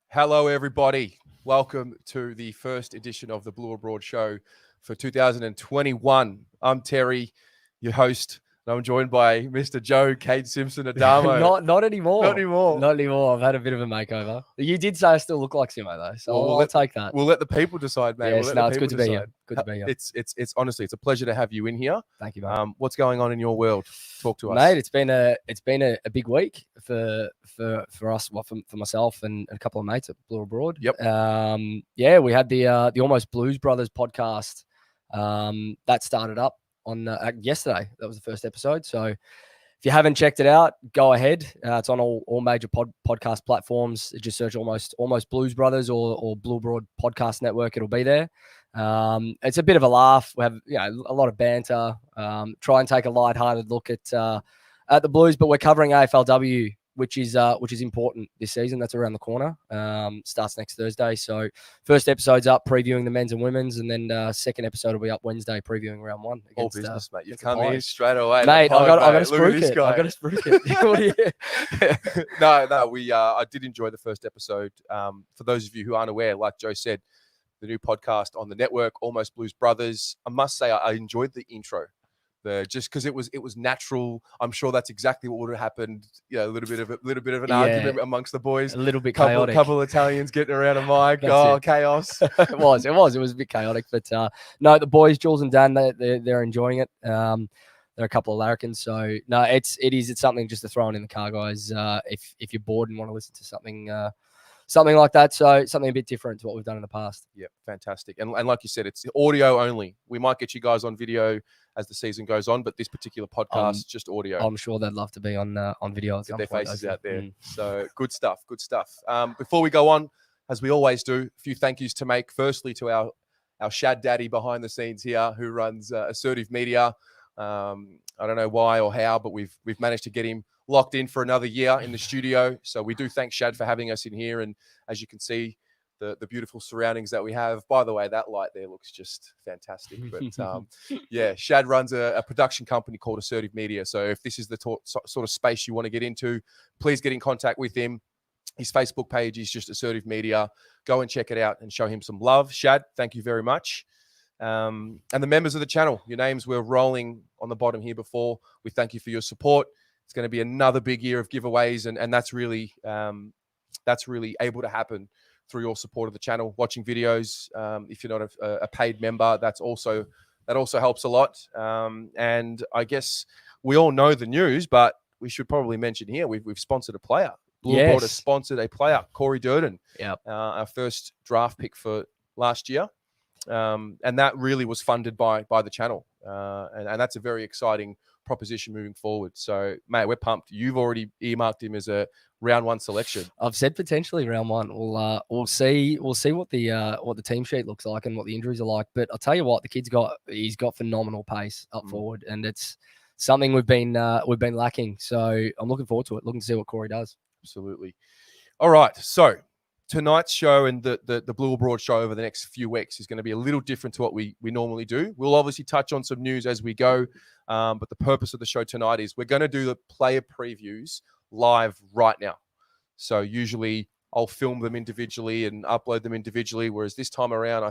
Hello, everybody. Welcome to the first edition of the Blue Abroad Show for 2021. I'm Terry, your host, and I'm joined by Mr. Joe Kate Simpson Adamo. Not anymore. Not anymore. Not anymore. I've had a bit of a makeover. You did say I still look like Simo though, so I'll take that. We'll let the people decide, mate. Yes, it's good to be here. Good to be here. It's honestly, it's a pleasure to have you in here. Thank you, mate. What's going on in your world? Talk to us, mate. It's been a big week for us, well, for myself and a couple of mates at Blue Abroad. Yep. We had the Almost Blues Brothers podcast that started up on yesterday. That was the first episode. So if you haven't checked it out, go ahead. It's on all major podcast platforms. Just search almost Blues Brothers or Blue Abroad Podcast Network. It'll be there. It's a bit of a laugh. We have a lot of banter. Try and take a lighthearted look at the Blues, but we're covering AFLW, which is important this season. That's around the corner. Starts next Thursday. So first episode's up previewing the men's and women's, and then second episode will be up Wednesday previewing round one. All business, mate. You come in straight away, mate. I got to spruik it. I got to spruik it. No. I did enjoy the first episode. For those of you who aren't aware, like Joe said, the new podcast on the network, Almost Blues Brothers. I must say, I enjoyed the intro. Just because it was natural. I'm sure that's exactly what would have happened. A little bit of an argument amongst the boys. A little bit chaotic. Couple Italians getting around a mic. Chaos. It was a bit chaotic, but no, the boys, Jules and Dan, they're enjoying it. They're a couple of larrikins, so no, it's something just to throw in the car, guys. If you're bored and want to listen to something like that, so something a bit different to what we've done in the past. Yeah, fantastic. And like you said, it's audio only. We might get you guys on video as the season goes on, but this particular podcast, just audio. I'm sure they'd love to be on video. Get their faces out there. So good stuff. Before we go on, as we always do, a few thank yous to make. Firstly, to our Shad Daddy behind the scenes here, who runs Assertive Media. I don't know why or how, but we've managed to get him locked in for another year in the studio. So we do thank Shad for having us in here. And as you can see, the beautiful surroundings that we have. By the way, that light there looks just fantastic. But Shad runs a production company called Assertive Media. So if this is the sort of space you want to get into, please get in contact with him. His Facebook page is just Assertive Media. Go and check it out and show him some love. Shad, thank you very much. And the members of the channel, your names were rolling on the bottom here before. We thank you for your support. It's going to be another big year of giveaways, and that's really able to happen through your support of the channel, watching videos. If you're not a paid member, that also helps a lot. And I guess we all know the news, but we should probably mention here we've sponsored a player. Blue Abroad has sponsored a player, Corey Durden, our first draft pick for last year. And that really was funded by the channel. And that's a very exciting proposition moving forward. So, mate, we're pumped. You've already earmarked him as a round one selection. I've said potentially round one. We'll see what the team sheet looks like and what the injuries are like. But I'll tell you what, he's got phenomenal pace up forward, and it's something we've been lacking. So I'm looking forward to it. Looking to see what Corey does. Absolutely. All right. So tonight's show and the Blue Abroad show over the next few weeks is going to be a little different to what we normally do. We'll obviously touch on some news as we go, but the purpose of the show tonight is we're going to do the player previews live right now. So usually I'll film them individually and upload them individually, whereas this time around I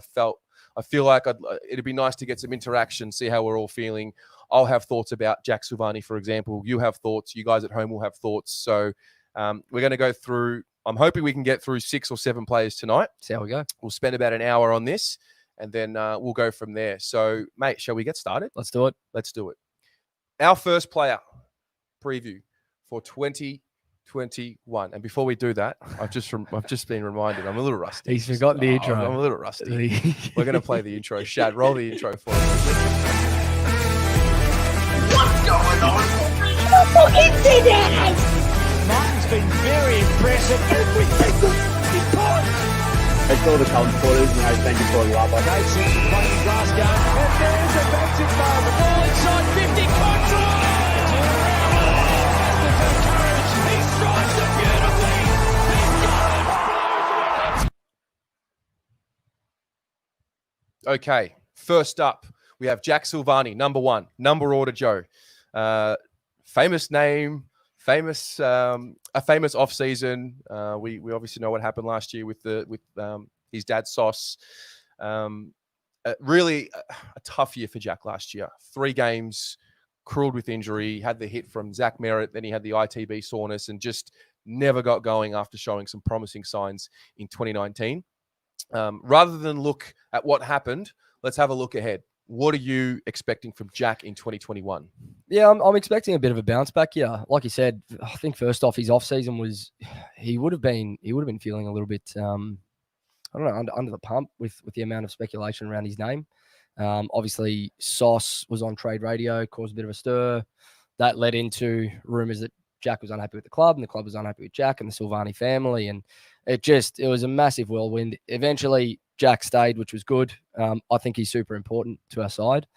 feel like it'd be nice to get some interaction, see how we're all feeling. I'll have thoughts about Zac Silvagni, for example. You have thoughts. You guys at home will have thoughts. So we're going to go through. I'm hoping we can get through 6 or 7 players tonight. See how we go. We'll spend about an hour on this, and then we'll go from there. So, mate, shall we get started? Let's do it. Let's do it. Our first player preview for 2021. And before we do that, I've just been reminded. I'm a little rusty. He's forgotten the intro. I'm a little rusty. We're going to play the intro. Shad, roll the intro for us. What's going on over the fucking internet? Martin's been very impressive every single time. I saw the count photos and I thank you for a lot. Dave Simpson playing Glasgow. And there's a magic moment. All inside 50. Control! He strikes it beautifully. He's got it. Okay, first up, we have Zac Silvagni, number 1, number order Joe. Famous name, A famous off season. We obviously know what happened last year with his dad Sauce. Really a tough year for Jack last year. 3 games, cruelled with injury. Had the hit from Zach Merritt, then he had the ITB soreness, and just never got going after showing some promising signs in 2019. Rather than look at what happened, let's have a look ahead. What are you expecting from Jack in 2021? Yeah, I'm expecting a bit of a bounce back here. Like you said, I think first off, his off season was he would have been feeling a little bit I don't know, under the pump with the amount of speculation around his name. Obviously, Sauce was on trade radio, caused a bit of a stir. That led into rumours that Jack was unhappy with the club and the club was unhappy with Jack and the Silvagni family. And it was a massive whirlwind. Eventually, Jack stayed, which was good. I think he's super important to our side.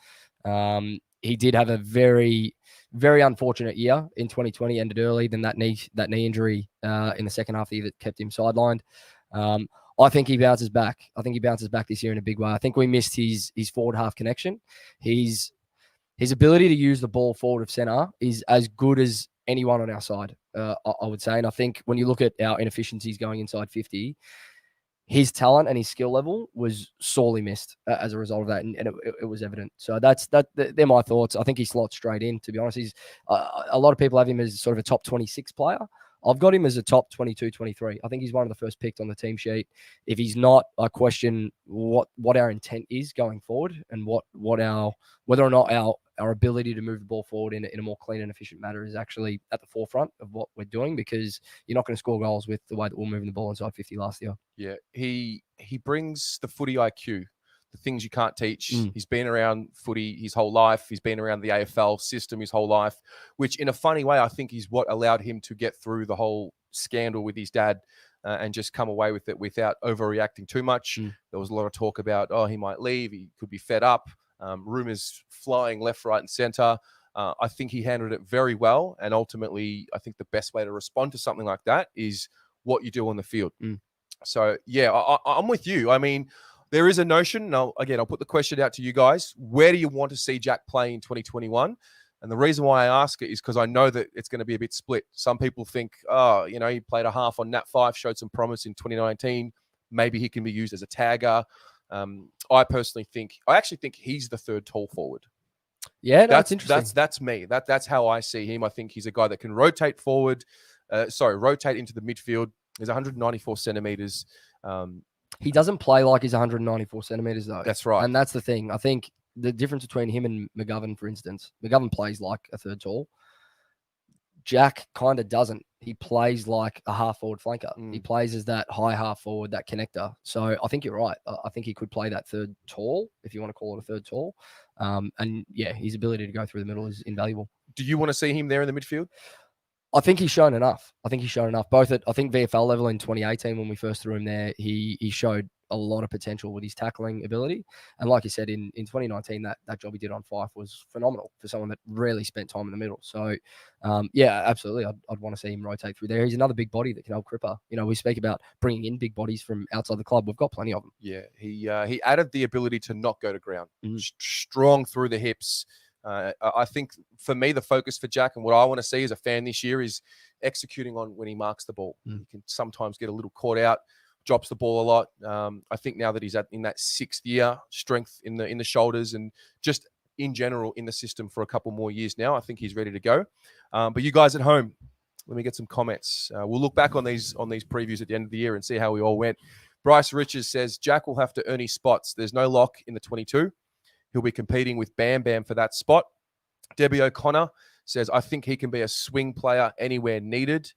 He did have a very, very unfortunate year in 2020, ended early. Then that knee injury in the second half of the year that kept him sidelined. I think he bounces back. I think he bounces back this year in a big way. I think we missed his forward half connection. His ability to use the ball forward of centre is as good as anyone on our side, I would say. And I think when you look at our inefficiencies going inside 50, his talent and his skill level was sorely missed as a result of that, and it was evident. So they're my thoughts. I think he slots straight in, to be honest. He's a lot of people have him as sort of a top 26 player. I've got him as a top 22, 23. I think he's one of the first picked on the team sheet. If he's not, I question what our intent is going forward and whether or not our ability to move the ball forward in a more clean and efficient manner is actually at the forefront of what we're doing, because you're not going to score goals with the way that we're moving the ball inside 50 last year. Yeah, he brings the footy IQ, the things you can't teach. He's been around footy his whole life. He's been around the AFL system his whole life, which in a funny way, I think is what allowed him to get through the whole scandal with his dad and just come away with it without overreacting too much. There was a lot of talk about, he might leave. He could be fed up. Rumors flying left, right, and center. I think he handled it very well. And ultimately, I think the best way to respond to something like that is what you do on the field. So, yeah, I'm with you. I mean, there is a notion. Now, again, I'll put the question out to you guys. Where do you want to see Jack play in 2021? And the reason why I ask it is because I know that it's going to be a bit split. Some people think, he played a half on Nat 5, showed some promise in 2019. Maybe he can be used as a tagger. I actually think he's the third tall forward. Yeah, that's interesting. That's me. That's how I see him. I think he's a guy that can rotate forward. Rotate into the midfield. He's 194 centimeters. He doesn't play like he's 194 centimeters, though. That's right. And that's the thing. I think the difference between him and McGovern, for instance, McGovern plays like a third tall. Jack kind of doesn't. He plays like a half forward flanker. He plays as that high half forward, that connector. So I think you're right. I think he could play that third tall, if you want to call it a third tall. And yeah, his ability to go through the middle is invaluable. Do you want to see him there in the midfield? I think he's shown enough. Both at, I think, VFL level in 2018 when we first threw him there, he showed a lot of potential with his tackling ability. And like you said, in 2019, that job he did on Fife was phenomenal for someone that rarely spent time in the middle. So, yeah, absolutely. I'd want to see him rotate through there. He's another big body that can help Cripper. We speak about bringing in big bodies from outside the club. We've got plenty of them. Yeah, he added the ability to not go to ground. Strong through the hips. I think for me, the focus for Jack and what I want to see as a fan this year is executing on when he marks the ball. He can sometimes get a little caught out, drops the ball a lot. I think now that he's in that 6th year, strength in the shoulders and just in general in the system for a couple more years now, I think he's ready to go. But you guys at home, let me get some comments. We'll look back on these previews at the end of the year and see how we all went. Bryce Richards says Jack will have to earn his spots. There's no lock in the 22. He'll be competing with Bam Bam for that spot. Debbie O'Connor says, I think he can be a swing player anywhere needed.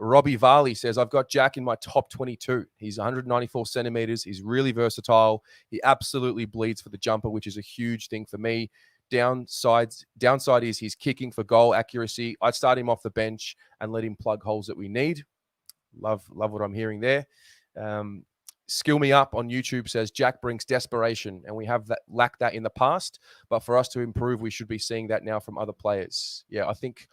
Robbie Varley says, I've got Jack in my top 22. He's 194 centimeters. He's really versatile. He absolutely bleeds for the jumper, which is a huge thing for me. Downside is his kicking for goal accuracy. I'd start him off the bench and let him plug holes that we need. Love what I'm hearing there. Skill Me Up on YouTube says Jack brings desperation, and we have lacked that in the past. But for us to improve, we should be seeing that now from other players. Yeah, I think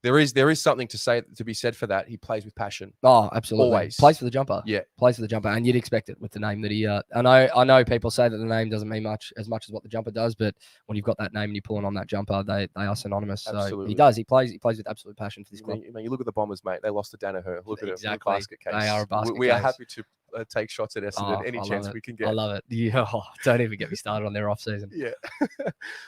there is something to be said for that. He plays with passion. Oh, absolutely. Always. Plays for the jumper. Yeah. Plays for the jumper. And you'd expect it with the name that he I know people say that the name doesn't mean much as what the jumper does, but when you've got that name and you're pulling on that jumper, they are synonymous. So Absolutely. he does. He plays with absolute passion for this club. You look at the Bombers, mate. They lost to Danaher. Look at it. Exactly. Basket case. They are a basket We are case. happy to take shots at Essendon any chance we can get. I love it. Yeah, don't even get me started on their off season. Yeah.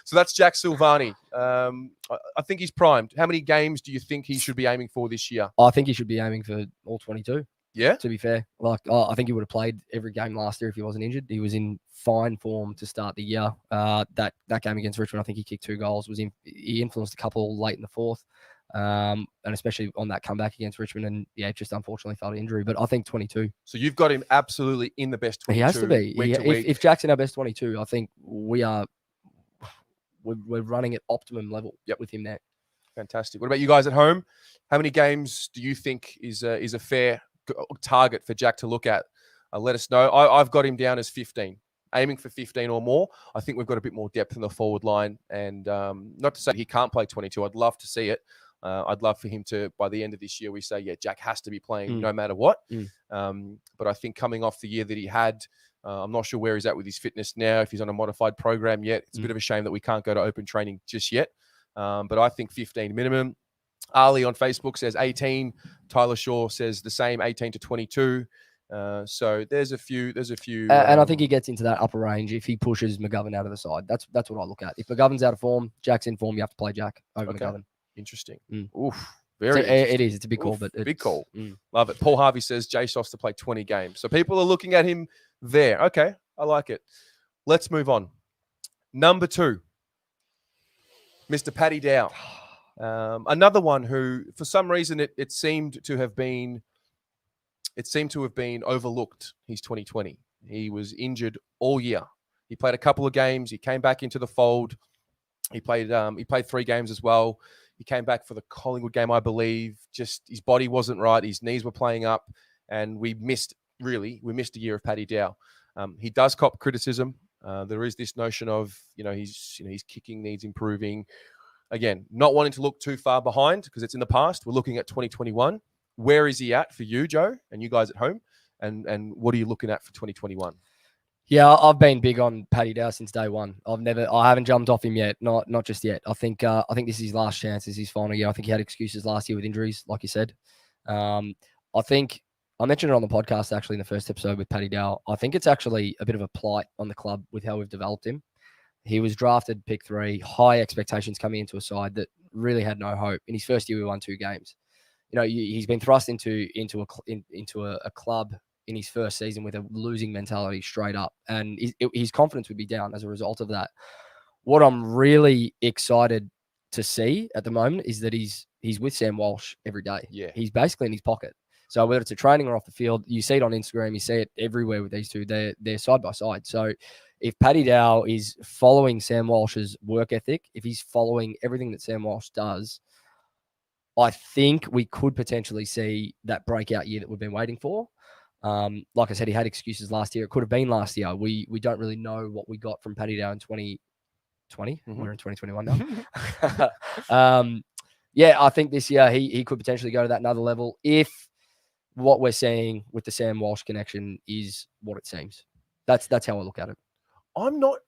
So that's Jack Silvagni. I think he's primed. How many games do you think he should be aiming for this year? I think he should be aiming for all 22. Yeah. To be fair, I think he would have played every game last year if he wasn't injured. He was in fine form to start the year. That game against Richmond, I think he kicked 2 goals. He influenced a couple late in the fourth, and especially on that comeback against Richmond. And yeah, just unfortunately fell to injury. But I think 22. So you've got him absolutely in the best 22. He has to be. Week to week. If Jack's in our best 22, I think we're running at optimum level with him there. Fantastic. What about you guys at home? How many games do you think is a fair target for Jack to look at? Let us know. I've got him down as 15, aiming for 15 or more. I think we've got a bit more depth in the forward line, and not to say he can't play 22. I'd love to see it. I'd love for him to, by the end of this year, we say, yeah, Jack has to be playing no matter what. But I think coming off the year that he had, I'm not sure where he's at with his fitness now, if he's on a modified program yet. It's a bit of a shame that we can't go to open training just yet. But I think 15 minimum. Ali on Facebook says 18. Tyler Shaw says the same, 18 to 22. So there's a few. And I think he gets into that upper range if he pushes McGovern out of the side. That's what I look at. If McGovern's out of form, Jack's in form, you have to play Jack over McGovern. Interesting. Mm. Oof. Very So it is. It's a big call, but big call. Mm. Love it. Paul Harvey says Jasos to play 20 games. So people are looking at him there. Okay, I like it. Let's move on. Number 2, Mr. Paddy Dow. Another one who, for some reason, it seemed to have been overlooked. He's 2020. He was injured all year. He played a couple of games. He came back into the fold. He played 3 games as well. He came back for the Collingwood game, I believe. Just his body wasn't right. His knees were playing up, and we missed a year of Paddy Dow. He does cop criticism. There is this notion of his kicking needs improving. Again, not wanting to look too far behind because it's in the past. We're looking at 2021. Where is he at for you, Joe, and you guys at home? And what are you looking at for 2021? Yeah, I've been big on Paddy Dow since day one. I haven't jumped off him yet. Not just yet. I think this is his last chance. This is his final year. I think he had excuses last year with injuries, like you said. I think I mentioned it on the podcast actually in the first episode with Paddy Dow. I think it's actually a bit of a plight on the club with how we've developed him. He was drafted pick 3, high expectations coming into a side that really had no hope. In his first year, we won 2 games. He's been thrust into a club in his first season with a losing mentality straight up, and his confidence would be down as a result of that. What I'm really excited to see at the moment is that he's with Sam Walsh every day. Yeah, he's basically in his pocket. So whether it's a training or off the field, you see it on Instagram, you see it everywhere with these two. They're side by side. So if Paddy Dow is following Sam Walsh's work ethic, if he's following everything that Sam Walsh does, I think we could potentially see that breakout year that we've been waiting for. Like I said, he had excuses last year. It could have been last year. We don't really know what we got from Paddy Dow in 2020. We're in 2021 now. Yeah, I think this year he could potentially go to that another level if what we're seeing with the Sam Walsh connection is what it seems. That's how I look at it. I'm not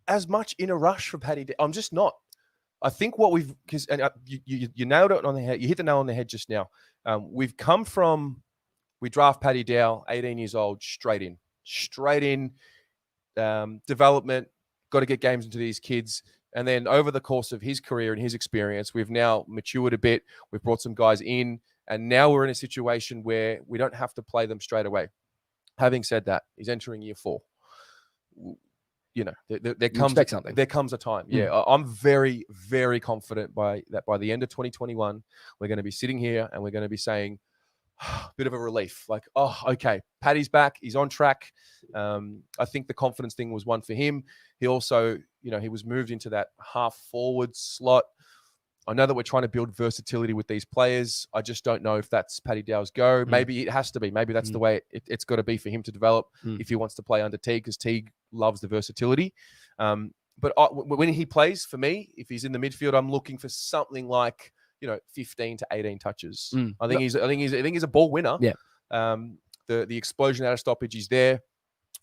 as much in a rush for Paddy Dow. I'm just not. I think you nailed it on the head. You hit the nail on the head just now. We draft Paddy Dow, 18 years old, straight in, development, got to get games into these kids. And then over the course of his career and his experience, we've now matured a bit. We've brought some guys in, and now we're in a situation where we don't have to play them straight away. Having said that, he's entering year 4. There comes a time. Yeah, I'm very, very confident by the end of 2021, we're going to be sitting here and we're going to be saying, bit of a relief. Like, oh, okay, Paddy's back. He's on track. I think the confidence thing was one for him. He also, he was moved into that half forward slot. I know that we're trying to build versatility with these players. I just don't know if that's Paddy Dow's go. Maybe it has to be. Maybe that's the way it's got to be for him to develop if he wants to play under Teague, because Teague loves the versatility. But when he plays, for me, if he's in the midfield, I'm looking for something like 15 to 18 touches. Mm. I think he's a ball winner. Yeah. The explosion out of stoppage is there.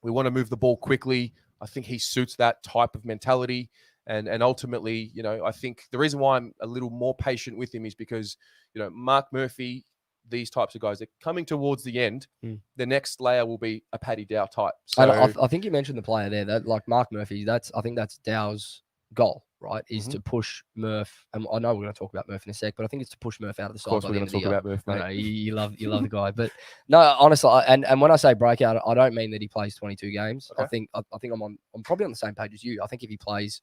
We want to move the ball quickly. I think he suits that type of mentality. And ultimately, I think the reason why I'm a little more patient with him is because, Marc Murphy, these types of guys, they're coming towards the end. The next layer will be a Paddy Dow type. So I think you mentioned the player there that like Marc Murphy. I think that's Dow's goal, right? Is to push Murph. And I know we're going to talk about Murph in a sec, but I think it's to push Murph out of the side. Of course, we're going to talk about Murph, mate. I know, you love the guy, but no, honestly, and when I say breakout, I don't mean that he plays 22 games. Okay. I think I'm probably on the same page as you. I think if he plays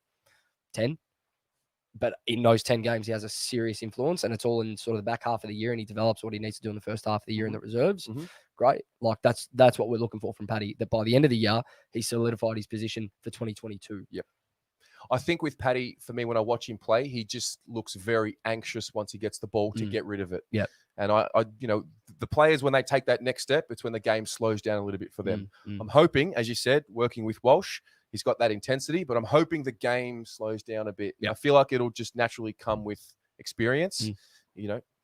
10, but in those 10 games, he has a serious influence, and it's all in sort of the back half of the year, and he develops what he needs to do in the first half of the year in the reserves. Great. Like that's what we're looking for from Paddy, that by the end of the year, he solidified his position for 2022. Yep. I think with Paddy, for me, when I watch him play, he just looks very anxious once he gets the ball to get rid of it. Yeah. And I the players, when they take that next step, it's when the game slows down a little bit for them. I'm hoping, as you said, working with Walsh, he's got that intensity, but I'm hoping the game slows down a bit. I feel like it'll just naturally come with experience.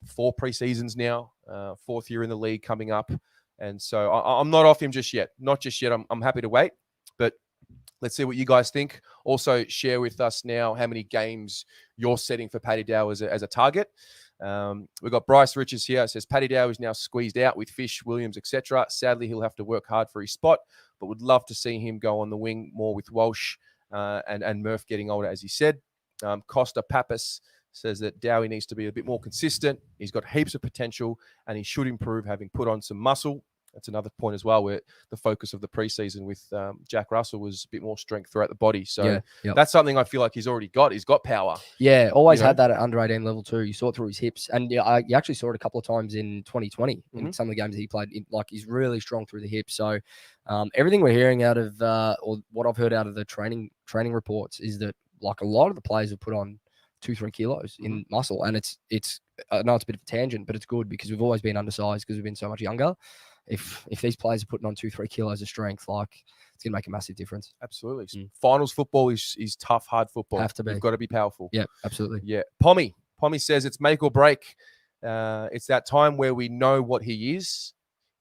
4 preseasons now, 4th year in the league coming up. And so I'm not off him just yet. Not just yet. I'm happy to wait. But let's see what you guys think. Also, share with us now how many games you're setting for Paddy Dow as a target. We've got Bryce Riches here. It says, Paddy Dow is now squeezed out with Fish, Williams, etc. Sadly, he'll have to work hard for his spot, but would love to see him go on the wing more with Walsh and Murph getting older, as he said. Costa Pappas says that Dowie needs to be a bit more consistent. He's got heaps of potential and he should improve, having put on some muscle. That's another point as well, where the focus of the preseason with Jack Russell was a bit more strength throughout the body. So that's something I feel like he's already got. He's got power. Yeah, always had that at under 18 level too. You saw it through his hips. And you actually saw it a couple of times in 2020 in some of the games that he played. Like he's really strong through the hips. So everything we're hearing out of, or what I've heard out of the training reports is that like a lot of the players have put on 2-3 kilos in muscle. And it's I know it's a bit of a tangent, but it's good because we've always been undersized because we've been so much younger. If these players are putting on 2-3 kilos of strength, like it's going to make a massive difference. Absolutely. Finals football is tough, hard football. Have to be. You've got to be powerful. Yeah, absolutely. Yeah. Pommy says it's make or break. It's that time where we know what he is.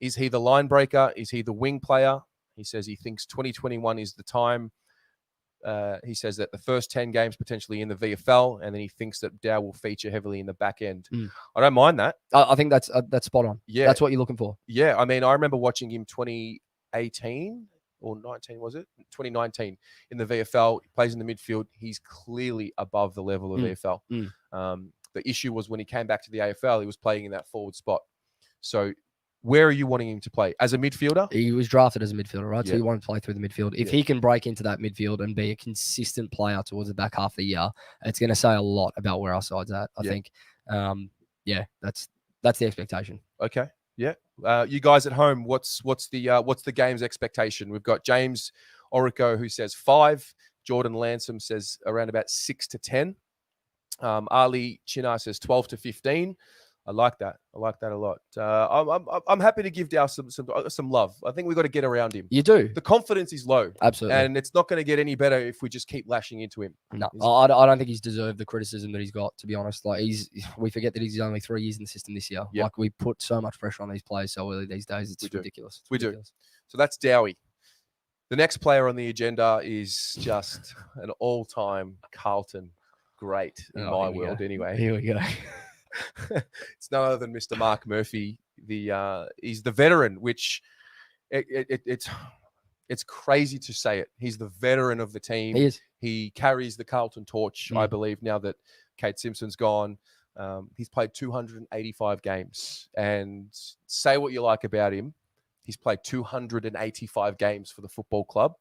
Is he the line breaker? Is he the wing player? He says he thinks 2021 is the time. He says that the first 10 games potentially in the VFL, and then he thinks that Dow will feature heavily in the back end. I don't mind that. I think that's spot on. Yeah. That's what you're looking for. Yeah. I mean, I remember watching him 2018 or 19, was it? 2019 in the VFL. He plays in the midfield. He's clearly above the level of VFL. The issue was when he came back to the AFL, he was playing in that forward spot. So where are you wanting him to play? As a midfielder? He was drafted as a midfielder, right? Yeah. So he wanted to play through the midfield. If he can break into that midfield and be a consistent player towards the back half of the year, it's going to say a lot about where our side's at. I think, that's the expectation. Okay. Yeah. You guys at home, what's the game's expectation? We've got James Orico who says 5. Jordan Lansom says around about 6 to 10. Ali Chinar says 12 to 15. I like that. I like that a lot. I'm happy to give Dow some love. I think we've got to get around him. You do. The confidence is low. Absolutely. And it's not going to get any better if we just keep lashing into him. No, I don't think he's deserved the criticism that he's got, to be honest. Like we forget that he's only 3 years in the system this year. Yep. Like we put so much pressure on these players so early these days. It's ridiculous. We do. So that's Dowie. The next player on the agenda is just an all-time Carlton great in my world anyway. Here we go. It's none other than Mr. Marc Murphy. He's the veteran, which it's crazy to say it. He's the veteran of the team. He is. He carries the Carlton torch, I believe, now that Kate Simpson's gone. He's played 285 games. And say what you like about him, he's played 285 games for the football club.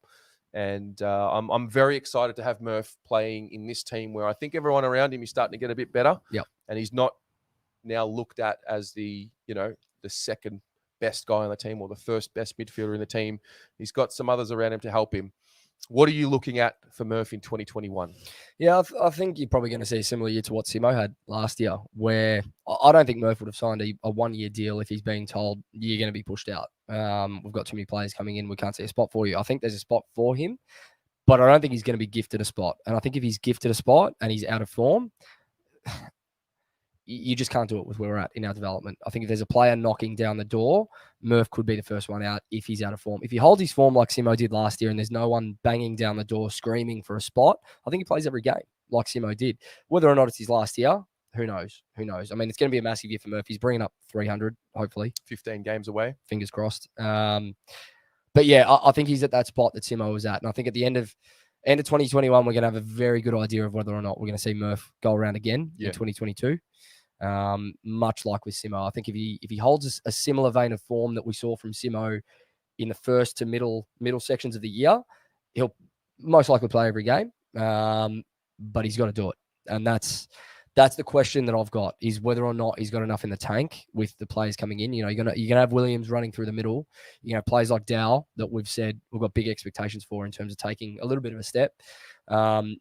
And I'm very excited to have Murph playing in this team where I think everyone around him is starting to get a bit better. Yeah. And he's not now looked at as the second best guy on the team or the first best midfielder in the team. He's got some others around him to help him. What are you looking at for Murph in 2021? Yeah, I think you're probably going to see a similar year to what Simo had last year, where I don't think Murph would have signed a 1-year deal if he's being told you're going to be pushed out. We've got too many players coming in. We can't see a spot for you. I think there's a spot for him, but I don't think he's going to be gifted a spot. And I think if he's gifted a spot and he's out of form, you just can't do it with where we're at in our development. I think if there's a player knocking down the door, Murph could be the first one out if he's out of form. If he holds his form like Simo did last year and there's no one banging down the door screaming for a spot, I think he plays every game like Simo did. Whether or not it's his last year, who knows? Who knows? I mean, it's going to be a massive year for Murphy. He's bringing up 300, hopefully. 15 games away. Fingers crossed. But yeah, I think he's at that spot that Simo was at. And I think at the end of 2021, we're going to have a very good idea of whether or not we're going to see Murph go around again in 2022. Much like with Simo. I think if he holds a similar vein of form that we saw from Simo in the first to middle sections of the year, he'll most likely play every game. But he's got to do it. And that's the question that I've got, is whether or not he's got enough in the tank with the players coming in. You know, you're gonna have Williams running through the middle. You know, players like Dow that we've said we've got big expectations for in terms of taking a little bit of a step.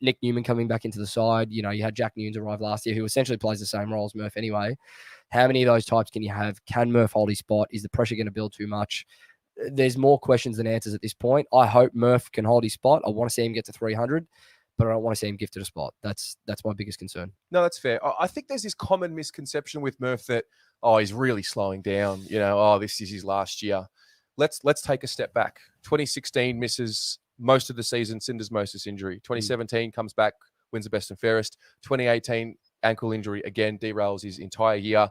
Nick Newman coming back into the side. You know, you had Jack Newnes arrive last year, who essentially plays the same role as Murph anyway. How many of those types can you have? Can Murph hold his spot? Is the pressure going to build too much? There's more questions than answers at this point. I hope Murph can hold his spot. I want to see him get to 300. But I don't want to see him gifted a spot. That's my biggest concern. No, that's fair. I think there's this common misconception with Murph that, he's really slowing down. You know, this is his last year. Let's take a step back. 2016 misses most of the season, syndesmosis injury. 2017 comes back, wins the best and fairest. 2018 ankle injury again, derails his entire year.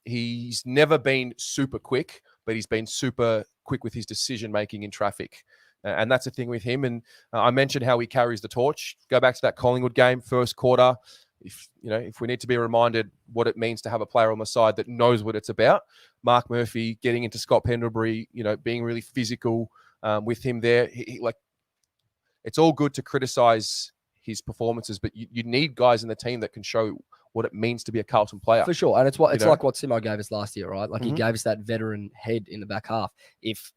He's never been super quick, but he's been super quick with his decision making in traffic. And that's the thing with him. And I mentioned how he carries the torch. Go back to that Collingwood game, first quarter. If we need to be reminded what it means to have a player on the side that knows what it's about, Marc Murphy getting into Scott Pendlebury, being really physical with him there. It's all good to criticize his performances, but you need guys in the team that can show what it means to be a Carlton player. For sure. And it's like what Simo gave us last year, right? Like he gave us that veteran head in the back half. If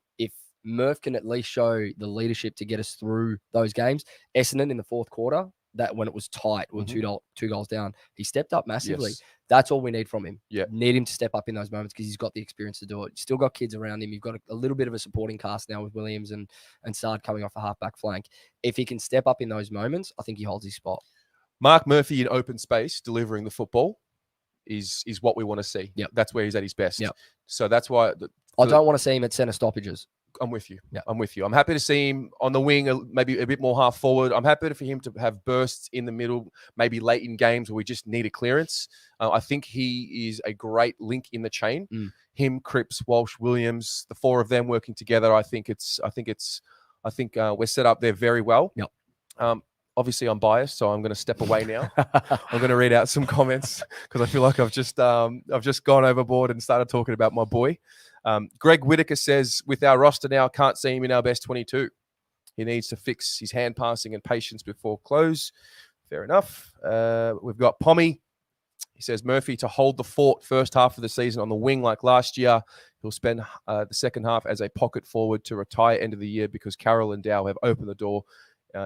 Murph can at least show the leadership to get us through those games. Essendon in the fourth quarter, that when it was tight, we were two goals down, he stepped up massively. Yes. That's all we need from him. Yeah. Need him to step up in those moments because he's got the experience to do it. Still got kids around him. You've got a little bit of a supporting cast now with Williams and Sard coming off the halfback flank. If he can step up in those moments, I think he holds his spot. Marc Murphy in open space, delivering the football is what we want to see. Yep. That's where he's at his best. Yep. So that's why... I don't want to see him at centre stoppages. I'm with you. Yeah. I'm with you. I'm happy to see him on the wing, maybe a bit more half forward. I'm happy for him to have bursts in the middle, maybe late in games where we just need a clearance. I think he is a great link in the chain. Him, Cripps, Walsh, Williams, the four of them working together. I think we're set up there very well. Yep. Obviously, I'm biased, so I'm going to step away now. I'm going to read out some comments because I feel like I've just gone overboard and started talking about my boy. Greg Whitaker says, with our roster now, can't see him in our best 22. He needs to fix his hand passing and patience before close. Fair enough. We've got Pommy. He says, Murphy to hold the fort first half of the season on the wing like last year. He'll spend the second half as a pocket forward to retire end of the year because Carroll and Dow have opened the door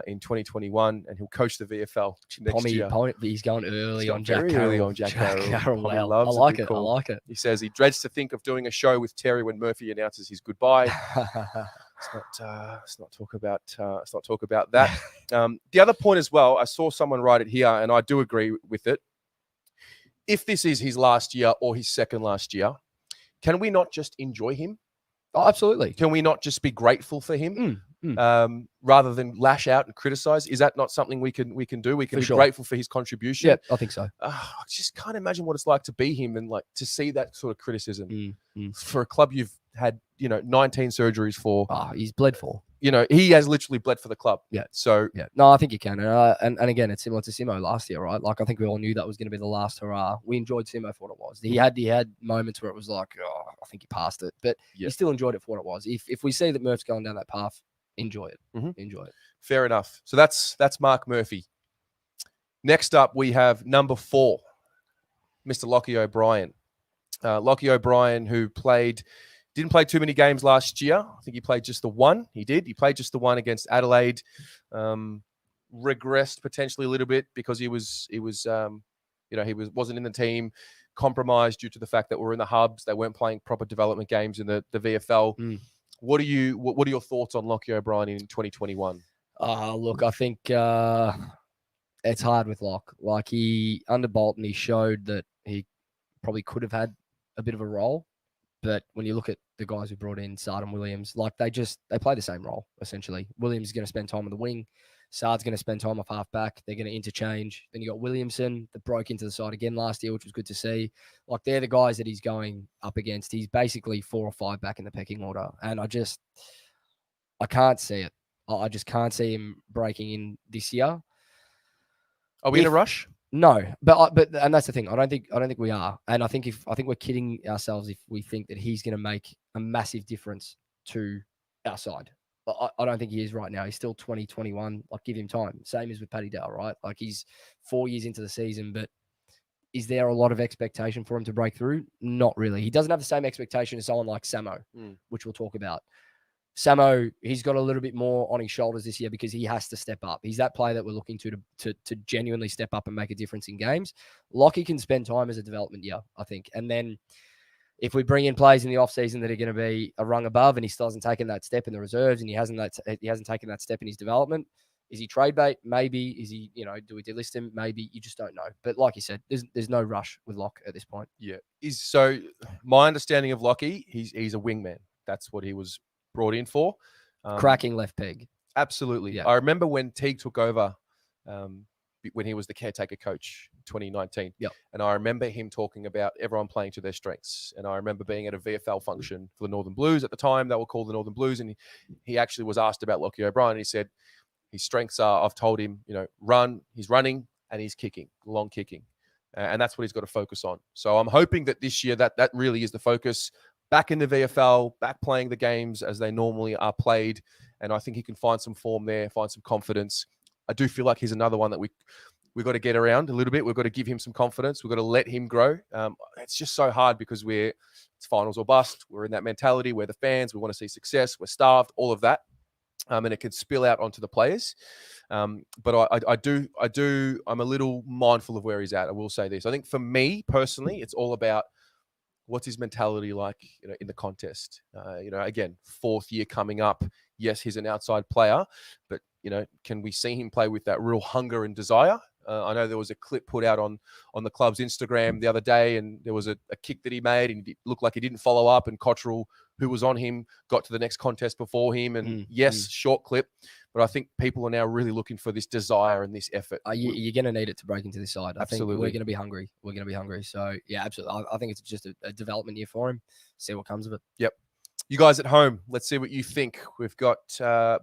in 2021, and he'll coach the VFL next year. He's going early on Jack Carroll. Early on Jack Carroll. Wow. I like it. Call. I like it. He says he dreads to think of doing a show with Terry when Murphy announces his goodbye. Let's not talk about that. The other point as well, I saw someone write it here, and I do agree with it. If this is his last year or his second last year, can we not just enjoy him? Oh, absolutely. Can we not just be grateful for him rather than lash out and criticize? Is that not something we can do? We can be grateful for his contribution. Yeah, I think so. I just can't imagine what it's like to be him and like to see that sort of criticism for a club you've had 19 surgeries for. He's bled for. He has literally bled for the club. Yeah. So yeah, no, I think you can. And again, it's similar to Simo last year, right? Like I think we all knew that was going to be the last hurrah. We enjoyed Simo for what it was. He had moments where it was like, I think he passed it, but he still enjoyed it for what it was. If we see that Murph's going down that path, enjoy it. Enjoy it. Fair enough. So that's Marc Murphy. Next up, we have number 4, Mr. Lochie O'Brien. Lochie O'Brien, who didn't play too many games last year. I think he played just the one. He played just the one against Adelaide. Regressed potentially a little bit because he wasn't in the team. Compromised due to the fact that we're in the hubs. They weren't playing proper development games in the VFL. What are your thoughts on Lochie O'Brien in 2021? Look, I think it's hard with Loch. Like under Bolton, he showed that he probably could have had a bit of a role. But when you look at the guys who brought in, Sard and Williams, like they play the same role, essentially. Williams is going to spend time on the wing. Sard's going to spend time off half back. They're going to interchange. Then you got Williamson that broke into the side again last year, which was good to see. Like they're the guys that he's going up against. He's basically 4 or 5 back in the pecking order. And I can't see it. I just can't see him breaking in this year. Are we in a rush? No, but and that's the thing. I don't think we are. And I think we're kidding ourselves if we think that he's going to make a massive difference to our side. But I don't think he is right now. He's still 20, 21. Like give him time. Same as with Paddy Dow, right? Like he's 4 years into the season, but is there a lot of expectation for him to break through? Not really. He doesn't have the same expectation as someone like Samo, which we'll talk about. Samo, he's got a little bit more on his shoulders this year because he has to step up. He's that player that we're looking to genuinely step up and make a difference in games. Lachie can spend time as a development year, I think. And then if we bring in players in the offseason that are going to be a rung above and he still hasn't taken that step in the reserves and he hasn't taken that step in his development, is he trade bait? Maybe. Is he, do we delist him? Maybe. You just don't know. But like you said, there's no rush with Loch at this point. Yeah. So my understanding of Lachie, he's a wingman. That's what he was brought in for. Cracking left peg. Absolutely. Yeah. I remember when Teague took over when he was the caretaker coach in 2019. Yep. And I remember him talking about everyone playing to their strengths. And I remember being at a VFL function for the Northern Blues at the time. They were called the Northern Blues. And he actually was asked about Lochie O'Brien. And he said his strengths are, I've told him, run, he's running and he's kicking, long kicking. And that's what he's got to focus on. So I'm hoping that this year that really is the focus. Back in the VFL, back playing the games as they normally are played. And I think he can find some form there, find some confidence. I do feel like he's another one that we've got to get around a little bit. We've got to give him some confidence. We've got to let him grow. It's just so hard because it's finals or bust. We're in that mentality. We're the fans. We want to see success. We're starved, all of that. And it can spill out onto the players. But I'm a little mindful of where he's at. I will say this. I think for me personally, it's all about what's his mentality like, in the contest. Again, 4th year coming up. Yes, he's an outside player, but can we see him play with that real hunger and desire? I know there was a clip put out on the club's Instagram the other day, and there was a kick that he made, and it looked like he didn't follow up, and Cottrell, who was on him, got to the next contest before him. And short clip, but I think people are now really looking for this desire and this effort. You're going to need it to break into this side. Absolutely. I think we're going to be hungry. We're going to be hungry. So, yeah, absolutely. I think it's just a development year for him. See what comes of it. Yep. You guys at home, let's see what you think. We've got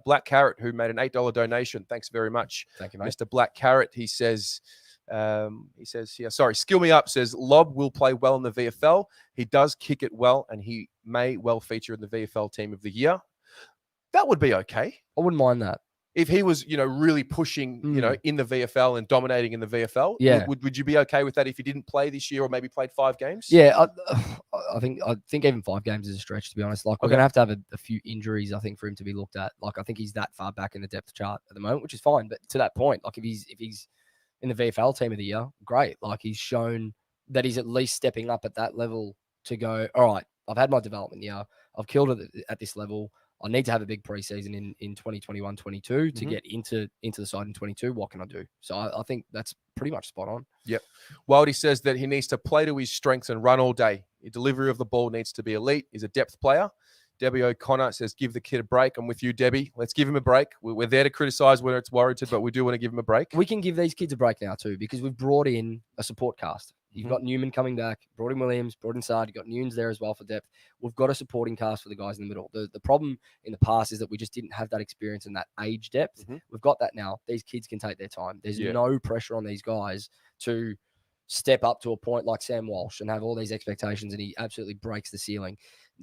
Black Carrot, who made an $8 donation. Thanks very much. Thank you, mate. Mr. Black Carrot, he says, Skill Me Up says, Lob will play well in the VFL. He does kick it well, and he may well feature in the VFL team of the year. That would be okay. I wouldn't mind that. If he was, really pushing, in the VFL and dominating in the VFL, yeah. Would you be okay with that if he didn't play this year or maybe played 5 games? Yeah, I think even 5 games is a stretch, to be honest. Like, we're going to have a few injuries, I think, for him to be looked at. Like, I think he's that far back in the depth chart at the moment, which is fine. But to that point, like, if he's in the VFL team of the year, great. Like, he's shown that he's at least stepping up at that level to go, all right, I've had my development year. I've killed it at this level. I need to have a big preseason in 2021-22 to get into the side in 22. What can I do? So I think that's pretty much spot on. Yep. Wildy says that he needs to play to his strengths and run all day. His delivery of the ball needs to be elite. He's a depth player. Debbie O'Connor says, give the kid a break. I'm with you, Debbie. Let's give him a break. We're there to criticize where it's warranted, but we do want to give him a break. We can give these kids a break now too, because we've brought in a support cast. You've got Newman coming back, brought in Williams, brought in Sard. You've got Nunes there as well for depth. We've got a supporting cast for the guys in the middle. The problem in the past is that we just didn't have that experience and that age depth. We've got that now. These kids can take their time. There's no pressure on these guys to step up to a point like Sam Walsh and have all these expectations, and he absolutely breaks the ceiling.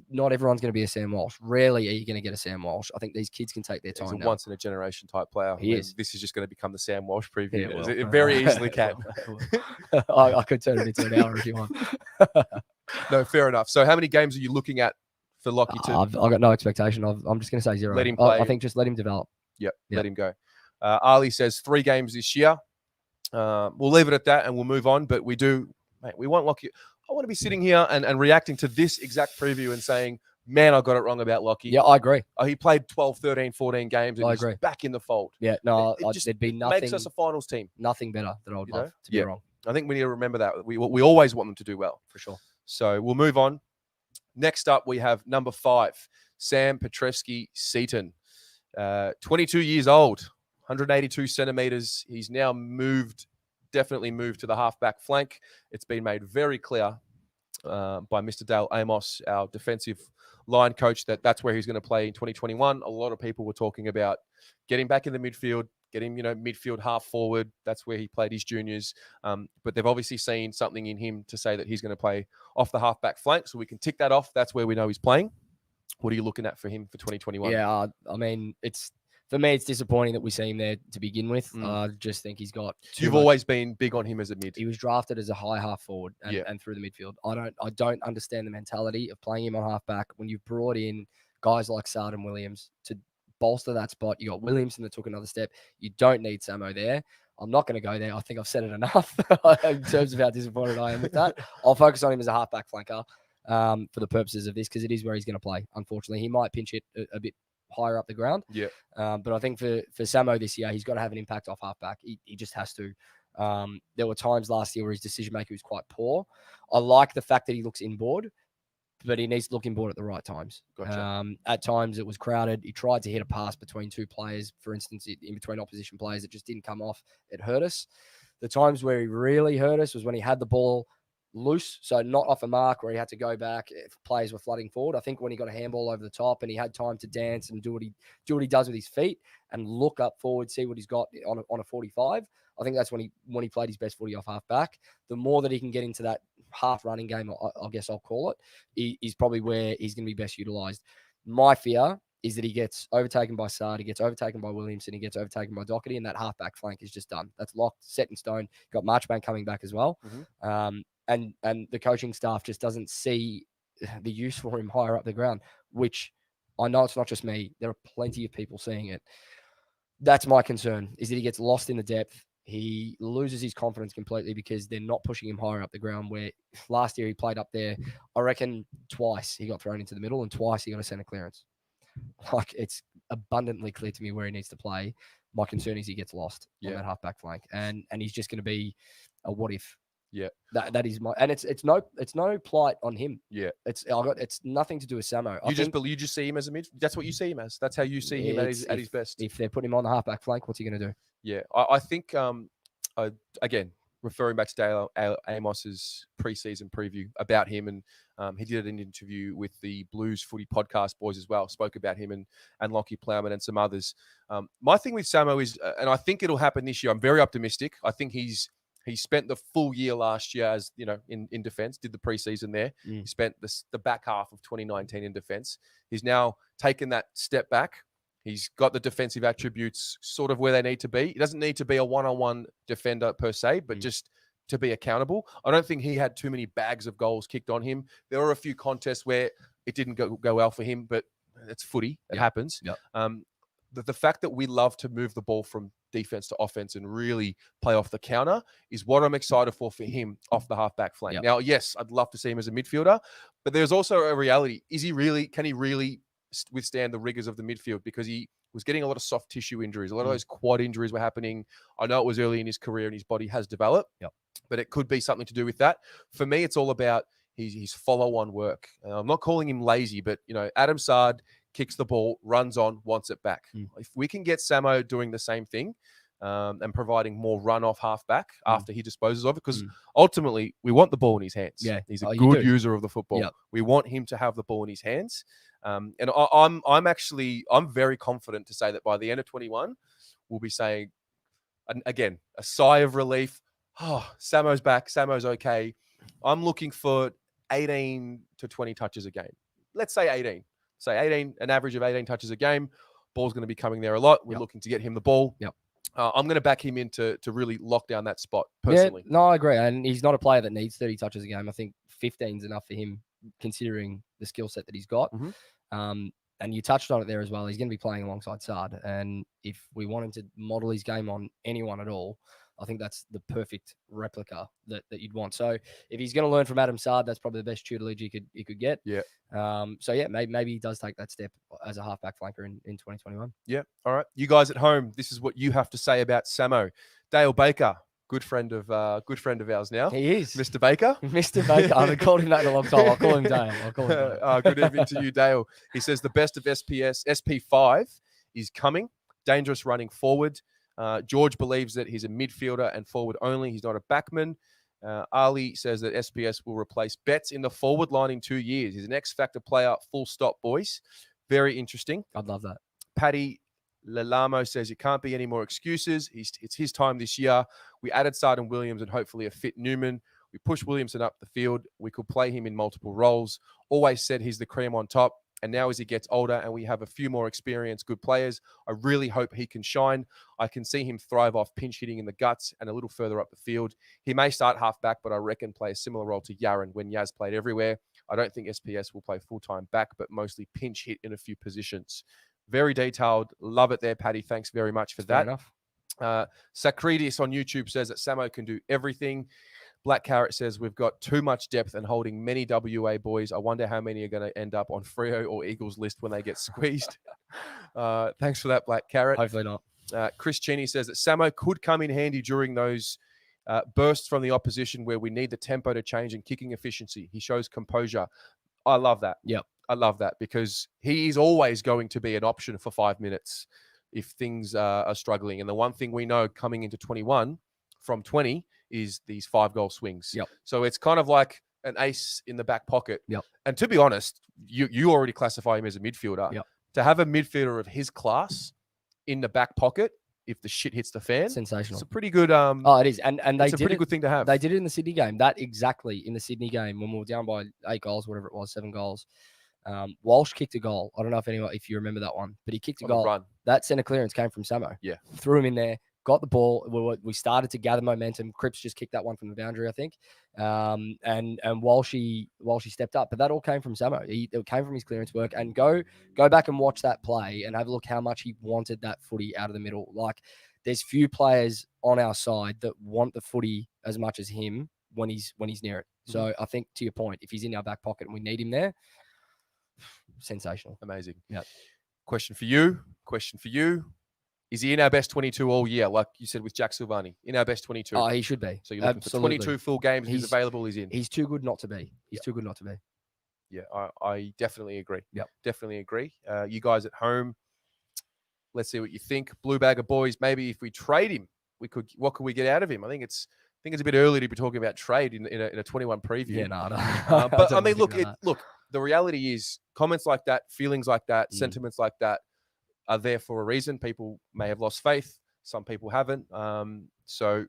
Not everyone's going to be a Sam Walsh. Rarely are you going to get a Sam Walsh. I think these kids can take their time. He's a now. Once-in-a-generation type player. He is. This is just going to become the Sam Walsh preview. Yeah, well, it very easily can. I could turn it into an hour if you want. No, fair enough. So how many games are you looking at for Lachie to... I've got no expectation. I'm just going to say 0. Let him play. I think just let him develop. Yep. Let him go. Ali says 3 games this year. We'll leave it at that and we'll move on. But we want Lachie... I want to be sitting here and reacting to this exact preview and saying Man, I got it wrong about Lachie. Yeah, I agree. He played 12, 13, 14 games and I he's agree. back in the fold. Yeah, no, Just there'd be it nothing. makes us a finals team. Nothing better that I would love to be Yeah. wrong. I think we need to remember that. We always want them to do well. For sure. So we'll move on. Next up, we have number 5, Sam Petrevski-Seton. 22 years old, 182 centimeters. He's now definitely moved to the halfback flank. It's been made very clear by Mr. Dale Amos, our defensive line coach, that's where he's going to play in 2021. A lot of people were talking about getting back in the midfield, getting midfield half forward. That's where he played his juniors. But they've obviously seen something in him to say that he's going to play off the halfback flank. So we can tick that off. That's where we know he's playing. What are you looking at for him for 2021? Yeah, I mean, for me, it's disappointing that we see him there to begin with. I just think he's got. You've always been big on him as a mid. He was drafted as a high half forward and through the midfield. I don't understand the mentality of playing him on halfback when you've brought in guys like Zac Williams to bolster that spot. You got Williamson that took another step. You don't need Samo there. I'm not going to go there. I think I've said it enough in terms of how disappointed I am with that. I'll focus on him as a halfback flanker for the purposes of this because it is where he's going to play. Unfortunately, he might pinch it a bit higher up the ground. Yeah. But I think for Samo this year, he's got to have an impact off halfback. He just has to. There were times last year where his decision making was quite poor. I like the fact that he looks inboard, but he needs to look inboard at the right times. Gotcha. At times it was crowded. He tried to hit a pass between two players, for instance, in between opposition players. It just didn't come off. It hurt us. The times where he really hurt us was when he had the ball loose, so not off a mark where he had to go back if players were flooding forward. I think when he got a handball over the top and he had time to dance and do what he does with his feet and look up forward, see what he's got on a 45. I think that's when he played his best footy off half back. The more that he can get into that half running game, I guess I'll call it, is probably where he's going to be best utilized. My fear is that he gets overtaken by Sard, he gets overtaken by Williamson, he gets overtaken by Doherty, and that halfback flank is just done. That's locked, set in stone. Got Marchbank coming back as well. And the coaching staff just doesn't see the use for him higher up the ground, which I know it's not just me. There are plenty of people seeing it. That's my concern, is that he gets lost in the depth. He loses his confidence completely because they're not pushing him higher up the ground, where last year he played up there. I reckon twice he got thrown into the middle and twice he got a centre clearance. Like, it's abundantly clear to me where he needs to play. My concern is he gets lost on that halfback flank, and he's just going to be a what if. Yeah, that is my, and it's no plight on him. Yeah, it's nothing to do with Samo. You just see him as a mid. That's what you see him as. That's how you see him at his best. If they're putting him on the halfback flank, what's he going to do? Yeah, I think again, referring back to Dale Amos's preseason preview about him, and he did an interview with the Blues Footy Podcast boys as well. Spoke about him and Lockie Plowman and some others. My thing with Samo is, and I think it'll happen this year. I'm very optimistic. I think he spent the full year last year as, in defense, did the preseason there. He spent the back half of 2019 in defense. He's now taken that step back. He's got the defensive attributes sort of where they need to be. He doesn't need to be a one-on-one defender per se, but just to be accountable. I don't think he had too many bags of goals kicked on him. There were a few contests where it didn't go well for him, but it's footy. It happens. Yep. The fact that we love to move the ball from defense to offense and really play off the counter is what I'm excited for him off the halfback flank. Yep. Now, yes, I'd love to see him as a midfielder, but there's also a reality. Can he really withstand the rigors of the midfield? Because he was getting a lot of soft tissue injuries. A lot of those quad injuries were happening. I know it was early in his career and his body has developed, but it could be something to do with that. For me, it's all about his follow-on work. I'm not calling him lazy, but, Adam Sard kicks the ball, runs on, wants it back. If we can get Samo doing the same thing and providing more run-off halfback after he disposes of it, because ultimately we want the ball in his hands. Yeah. He's a good user of the football. Yep. We want him to have the ball in his hands. And I'm very confident to say that by the end of 21, we'll be saying, again, a sigh of relief. Oh, Samo's back. Samo's okay. I'm looking for 18 to 20 touches a game. Let's say 18. Say 18, an average of 18 touches a game. Ball's going to be coming there a lot. We're looking to get him the ball. Yep. I'm going to back him in to really lock down that spot personally. Yeah, no, I agree. And he's not a player that needs 30 touches a game. I think 15 is enough for him, considering the skill set that he's got. And you touched on it there as well. He's going to be playing alongside Sard. And if we want him to model his game on anyone at all, I think that's the perfect replica that you'd want. So if he's going to learn from Adam Sard, that's probably the best tutelage he could get. Yeah. So yeah, maybe he does take that step as a halfback flanker in 2021. Yeah. All right. You guys at home, this is what you have to say about Samo. Dale Baker, good friend of ours now. He is. Mr. Baker. Mr. Baker. I haven't called him that in a long time. I'll call him Dale. Good evening to you, Dale. He says the best of SP5 is coming. Dangerous running forward. George believes that he's a midfielder and forward only. He's not a backman. Ali says that SPS will replace Betts in the forward line in 2 years. He's an X-factor player, full stop, boys. Very interesting. I'd love that. Paddy Lalamo says it can't be any more excuses. It's his time this year. We added Zac Williams and hopefully a fit Newman. We pushed Williamson up the field. We could play him in multiple roles. Always said he's the cream on top. And now as he gets older and we have a few more experienced good players, I really hope he can shine. I can see him thrive off pinch hitting in the guts and a little further up the field. He may start halfback, but I reckon play a similar role to Yaron when Yaz played everywhere. I don't think SPS will play full-time back, but mostly pinch hit in a few positions. Very detailed. Love it there, Paddy. Thanks very much for that. Sacredis on YouTube says that Samo can do everything. Black Carrot says we've got too much depth and holding many WA boys. I wonder how many are going to end up on Freo or Eagles list when they get squeezed. Thanks for that, Black Carrot. Hopefully not. Chris Cheney says that Samo could come in handy during those bursts from the opposition where we need the tempo to change and kicking efficiency. He shows composure. I love that. Yep. I love that because he is always going to be an option for 5 minutes if things are struggling. And the one thing we know coming into 21 from 20 is these 5-goal swings. Yep. So it's kind of like an ace in the back pocket. Yep. And to be honest, you already classify him as a midfielder. Yep. To have a midfielder of his class in the back pocket, if the shit hits the fan, sensational. It's a pretty good. Oh, it is, and they it's a pretty good thing to have. They did it in the Sydney game. That exactly in the Sydney game when we were down by 8 goals, whatever it was, 7 goals. Walsh kicked a goal. I don't know if you remember that one, but he kicked a goal. Run. That centre clearance came from Samo. Yeah, threw him in there, got the ball. We started to gather momentum. Cripps just kicked that one from the boundary, I think. And Walshy stepped up, but that all came from Samo. It came from his clearance work. And go back and watch that play and have a look how much he wanted that footy out of the middle. Like there's few players on our side that want the footy as much as him when he's near it. So I think to your point, if he's in our back pocket and we need him there, sensational. Amazing. Yeah. Question for you. Is he in our best 22 all year? Like you said with Jack Silvagni, in our best 22. Oh, he should be. So you're looking for 22 full games. He's available. He's in. He's too good not to be. He's too good not to be. Yeah, I definitely agree. Yep. Definitely agree. You guys at home, let's see what you think. Blue Bagger boys, maybe if we trade him, what could we get out of him? I think it's a bit early to be talking about trade in a 21 preview. Yeah, no. But I mean, look, the reality is comments like that, feelings like that, sentiments like that are there for a reason. People may have lost faith. Some people haven't. So,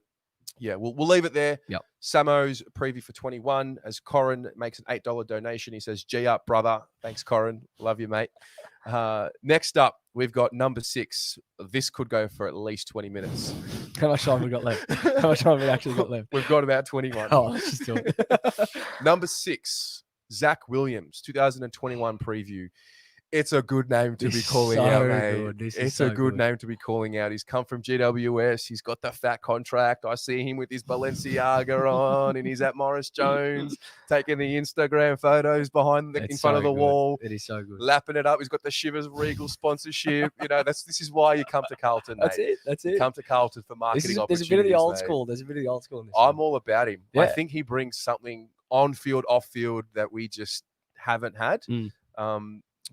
yeah, we'll leave it there. Yep. Samo's preview for 21 as Corin makes an $8 donation. He says, G up, brother. Thanks, Corin. Love you, mate. Next up, we've got number 6. This could go for at least 20 minutes. How much time we got left? How much time we actually got left? We've got about 21. Oh, let's just do it. Number 6, Zac Williams, 2021 preview. It's a good name to be calling out, mate. It's a good name to be calling out. He's come from GWS. He's got the fat contract. I see him with his Balenciaga on, and he's at Morris Jones taking the Instagram photos in front of the wall. It is so good. Lapping it up. He's got the Shivers Regal sponsorship. This is why you come to Carlton, mate. That's it. You come to Carlton for marketing opportunities. There's a bit of the old school. There's a bit of the old school in this. I'm all about him. Yeah. I think he brings something on field, off field that we just haven't had.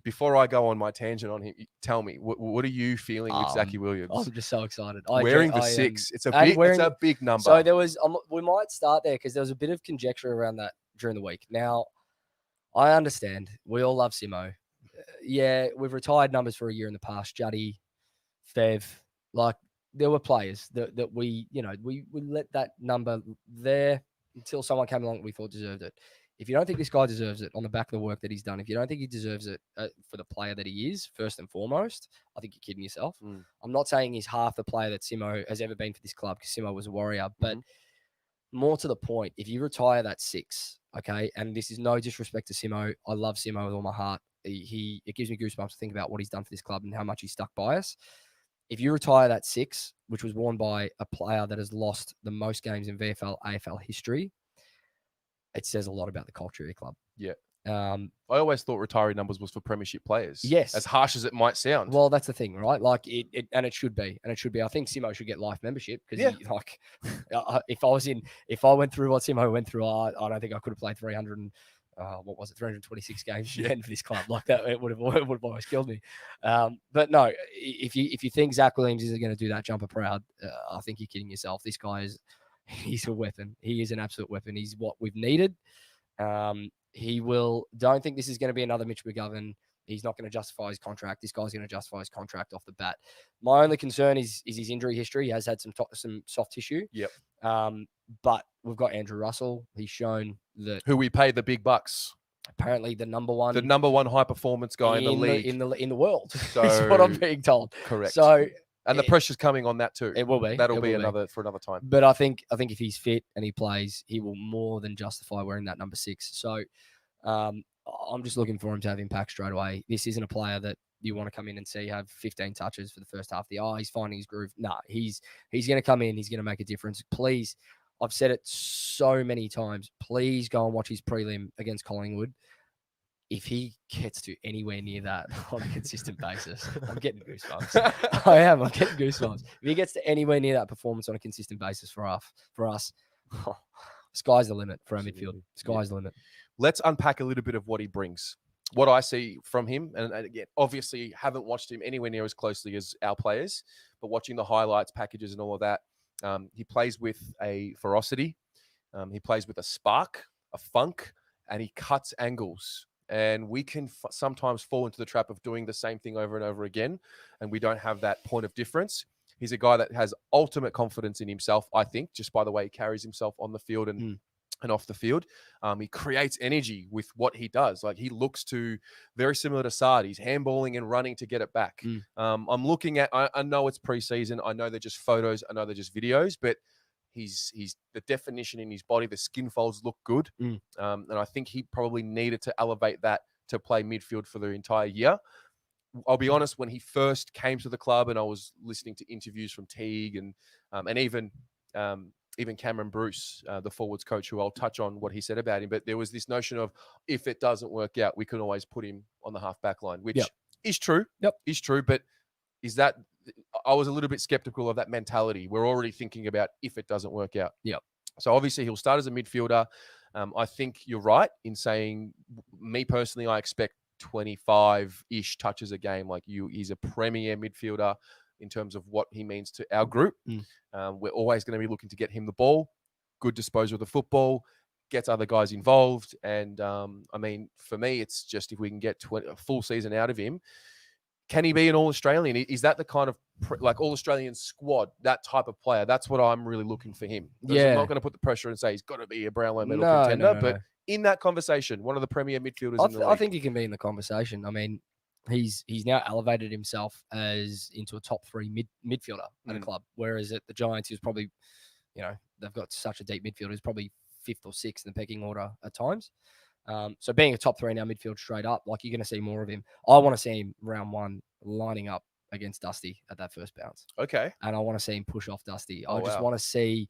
Before I go on my tangent on him, tell me, what are you feeling with Zac Williams? I'm just so excited. Wearing the 6, it's a big number. So there was, we might start there because there was a bit of conjecture around that during the week. Now, I understand. We all love Simo. Yeah, we've retired numbers for a year in the past. Juddy, Fev, like there were players that we let that number there until someone came along that we thought deserved it. If you don't think this guy deserves it on the back of the work that he's done, if you don't think he deserves it for the player that he is, first and foremost, I think you're kidding yourself. I'm not saying he's half the player that Simo has ever been for this club because Simo was a warrior, but more to the point, if you retire that 6, okay, and this is no disrespect to Simo, I love Simo with all my heart. It gives me goosebumps to think about what he's done for this club and how much he stuck by us. if you retire that 6, which was worn by a player that has lost the most games in VFL, AFL history, it says a lot about the culture of your club. Yeah. I always thought retiree numbers was for premiership players. Yes. As harsh as it might sound. Well, that's the thing, right? Like and it should be. I think Simo should get life membership because if I went through what Simo went through, I don't think I could have played 326 games again for this club. Like that, it would have always killed me. But no, if you think Zac Williams isn't going to do that jumper proud, I think you're kidding yourself. This guy he's a weapon. He is an absolute weapon. He's what we've needed. Don't think this is going to be another Mitch McGovern. He's not going to justify his contract. This guy's going to justify his contract off the bat. My only concern is his injury history. He has had some soft tissue. Yep. But we've got Andrew Russell. He's shown that who we paid the big bucks. Apparently the number one high performance guy in the league in the world. So, is what I'm being told. Correct. So and the pressure's coming on that too. It will be. That'll be another time. But I think if he's fit and he plays, he will more than justify wearing that number 6. So I'm just looking for him to have impact straight away. This isn't a player that you want to come in and see have 15 touches for the first half of the he's finding his groove. No, he's going to come in. He's going to make a difference. Please, I've said it so many times. Please go and watch his prelim against Collingwood. If he gets to anywhere near that on a consistent basis, I'm getting goosebumps. I am. I'm getting goosebumps. If he gets to anywhere near that performance on a consistent basis for us, sky's the limit for our midfield. Sky's the limit. Let's unpack a little bit of what he brings. What I see from him, and again, obviously haven't watched him anywhere near as closely as our players, but watching the highlights, packages, and all of that, he plays with a ferocity. He plays with a spark, a funk, and he cuts angles. And we can sometimes fall into the trap of doing the same thing over and over again, and we don't have that point of difference. He's a guy that has ultimate confidence in himself, I think, just by the way he carries himself on the field and off the field. He creates energy with what he does. Like he looks to very similar to Saad. He's handballing and running to get it back. I'm looking at, I know it's preseason. I know they're just photos. I know they're just videos, but he's the definition in his body, the skin folds look good. And I think he probably needed to elevate that to play midfield for the entire year. I'll be honest, when he first came to the club and I was listening to interviews from Teague and even Cameron Bruce, the forwards coach, who I'll touch on what he said about him. But there was this notion of if it doesn't work out, we can always put him on the half-back line, which is true. Is true. But is that I was a little bit skeptical of that mentality. We're already thinking about if it doesn't work out. So obviously he'll start as a midfielder. I think you're right in saying, me personally, I expect 25-ish touches a game. Like he's a premier midfielder in terms of what he means to our group. We're always going to be looking to get him the ball, good disposal of the football, gets other guys involved. And I mean, for me, it's just if we can get a full season out of him, can he be an All-Australian? Is that the kind of like All-Australian squad, that type of player? That's what I'm really looking for him. I'm not going to put the pressure and say he's got to be a Brownlow medal contender, but in that conversation, one of the premier midfielders in the league. I think he can be in the conversation. I mean, he's now elevated himself into a top 3 midfielder at a club, whereas at the Giants, he was probably, they've got such a deep midfielder. He's probably 5th or 6th in the pecking order at times. So being a top 3 now midfield straight up, like you're going to see more of him. I want to see him round 1 lining up against Dusty at that first bounce. Okay. And I want to see him push off Dusty. I just want to see,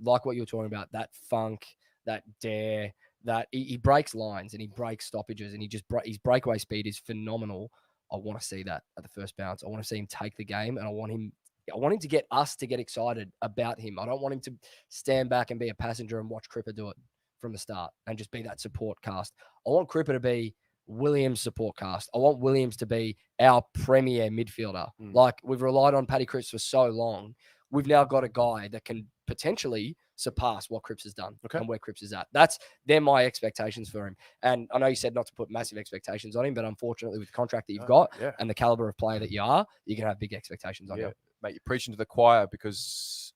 like what you were talking about, that funk, that dare, that he breaks lines and he breaks stoppages and his breakaway speed is phenomenal. I want to see that at the first bounce. I want to see him take the game, and I want him to get us to get excited about him. I don't want him to stand back and be a passenger and watch Cripper do it from the start and just be that support cast. I want Cripper to be Williams' support cast. I want Williams to be our premier midfielder. Like we've relied on Paddy Cripps for so long. We've now got a guy that can potentially surpass what Cripps has done and where Cripps is at. They're my expectations for him. And I know you said not to put massive expectations on him, but unfortunately with the contract that you've got and the caliber of player that you are, you can have big expectations on him. Mate, you're preaching to the choir because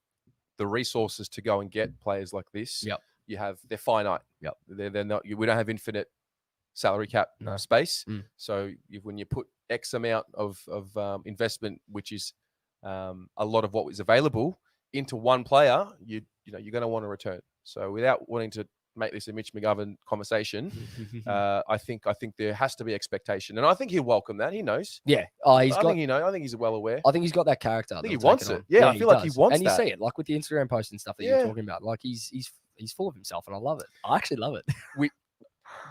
the resources to go and get players like this, they're finite. They're not, we don't have infinite salary cap space. So when you put X amount of investment, which is a lot of what is available, into one player, you're going to want to return. So without wanting to make this a Mitch McGovern conversation. I think there has to be expectation, and I think he'll welcome that. He knows. Yeah. Oh, I think he's well aware. I think he's got that character. I think he wants it. Yeah, I feel like he wants and that. you see it, like with the Instagram post and stuff that you're talking about. Like he's full of himself, and I love it. I actually love it.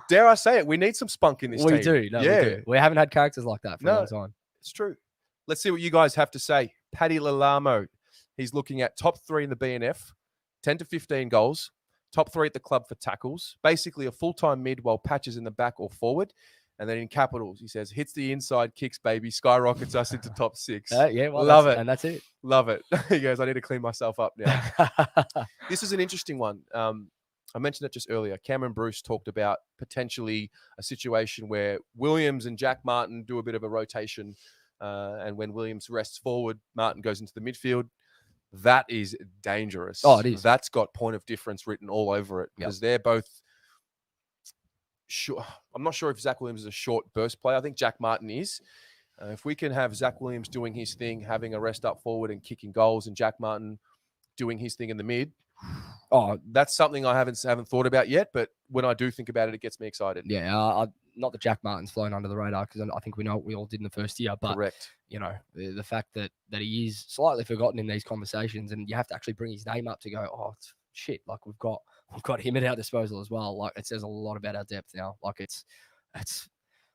Dare I say it? We need some spunk in this team. We do. No, we do. We haven't had characters like that for a long time. It's true. Let's see what you guys have to say. Paddy Lalamo, he's looking at top 3 in the BNF, 10 to 15 goals, top 3 at the club for tackles, basically a full-time mid while Patches in the back or forward. And then in capitals, he says, hits the inside, kicks, baby, skyrockets us into top 6. Well, love it. And that's it. Love it. He goes, I need to clean myself up now. This is an interesting one. I mentioned it just earlier. Cameron Bruce talked about potentially a situation where Williams and Jack Martin do a bit of a rotation. And when Williams rests forward, Martin goes into the midfield. That is dangerous. Oh, it is. That's got point of difference written all over it because they're both short. I'm not sure if Zac Williams is a short burst player. I think Jack Martin is. If we can have Zac Williams doing his thing, having a rest up forward and kicking goals, and Jack Martin doing his thing in the mid, that's something I haven't thought about yet. But when I do think about it, it gets me excited. Yeah, not that Jack Martin's flown under the radar because I think we know what we all did in the first year. But correct. You know, the fact that he is slightly forgotten in these conversations, and you have to actually bring his name up to go, oh shit, like we've got him at our disposal as well. Like it says a lot about our depth now. Like it's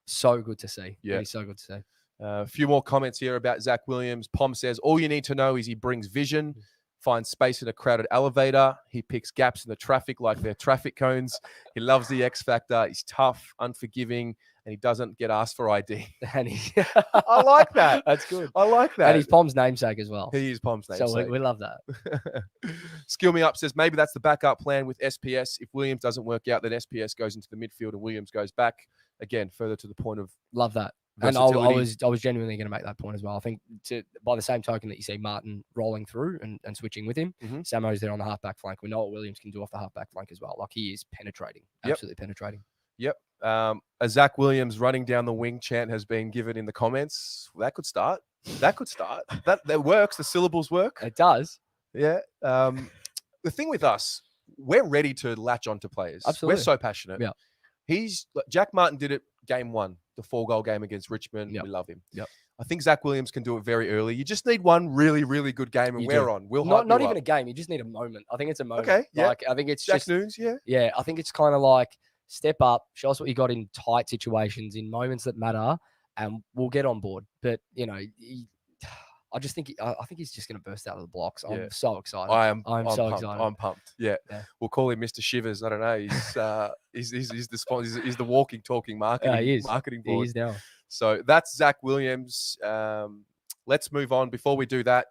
so good to see. Yeah, it's so good to see. A few more comments here about Zac Williams. Pom says, all you need to know is he brings vision, finds space in a crowded elevator. He picks gaps in the traffic like they're traffic cones. He loves the X factor. He's tough, unforgiving, and he doesn't get asked for ID. And I like that. That's good. I like that. And he's Pom's namesake as well. He is Pom's namesake. So we love that. Skill Me Up says, maybe that's the backup plan with SPS. If Williams doesn't work out, then SPS goes into the midfield and Williams goes back. Again, further to the point of love that. And I was genuinely going to make that point as well. I think by the same token that you see Martin rolling through and switching with him, Samo's there on the halfback flank. We know what Williams can do off the halfback flank as well. Like he is penetrating, absolutely penetrating. Yep. A Zac Williams running down the wing chant has been given in the comments. That could start. That works. The syllables work. It does. Yeah. The thing with us, we're ready to latch onto players. Absolutely. We're so passionate. Yeah. Jack Martin did it game 1. The 4-goal game against Richmond. Yep. We love him. Yep. I think Zac Williams can do it very early. You just need one really, really good game, and we're on. We'll not even a game. You just need a moment. I think it's a moment. Okay. Yeah. Like I think it's Jack just Noons. Yeah. Yeah. I think it's kind of like step up, show us what you got in tight situations, in moments that matter, and we'll get on board. But you know, I think he's just going to burst out of the blocks. I'm so excited. I'm so pumped. excited. I'm pumped. Yeah. We'll call him Mr. Shivers. I don't know. He's the walking, talking marketing board. He is now. So that's Zac Williams. Let's move on. Before we do that,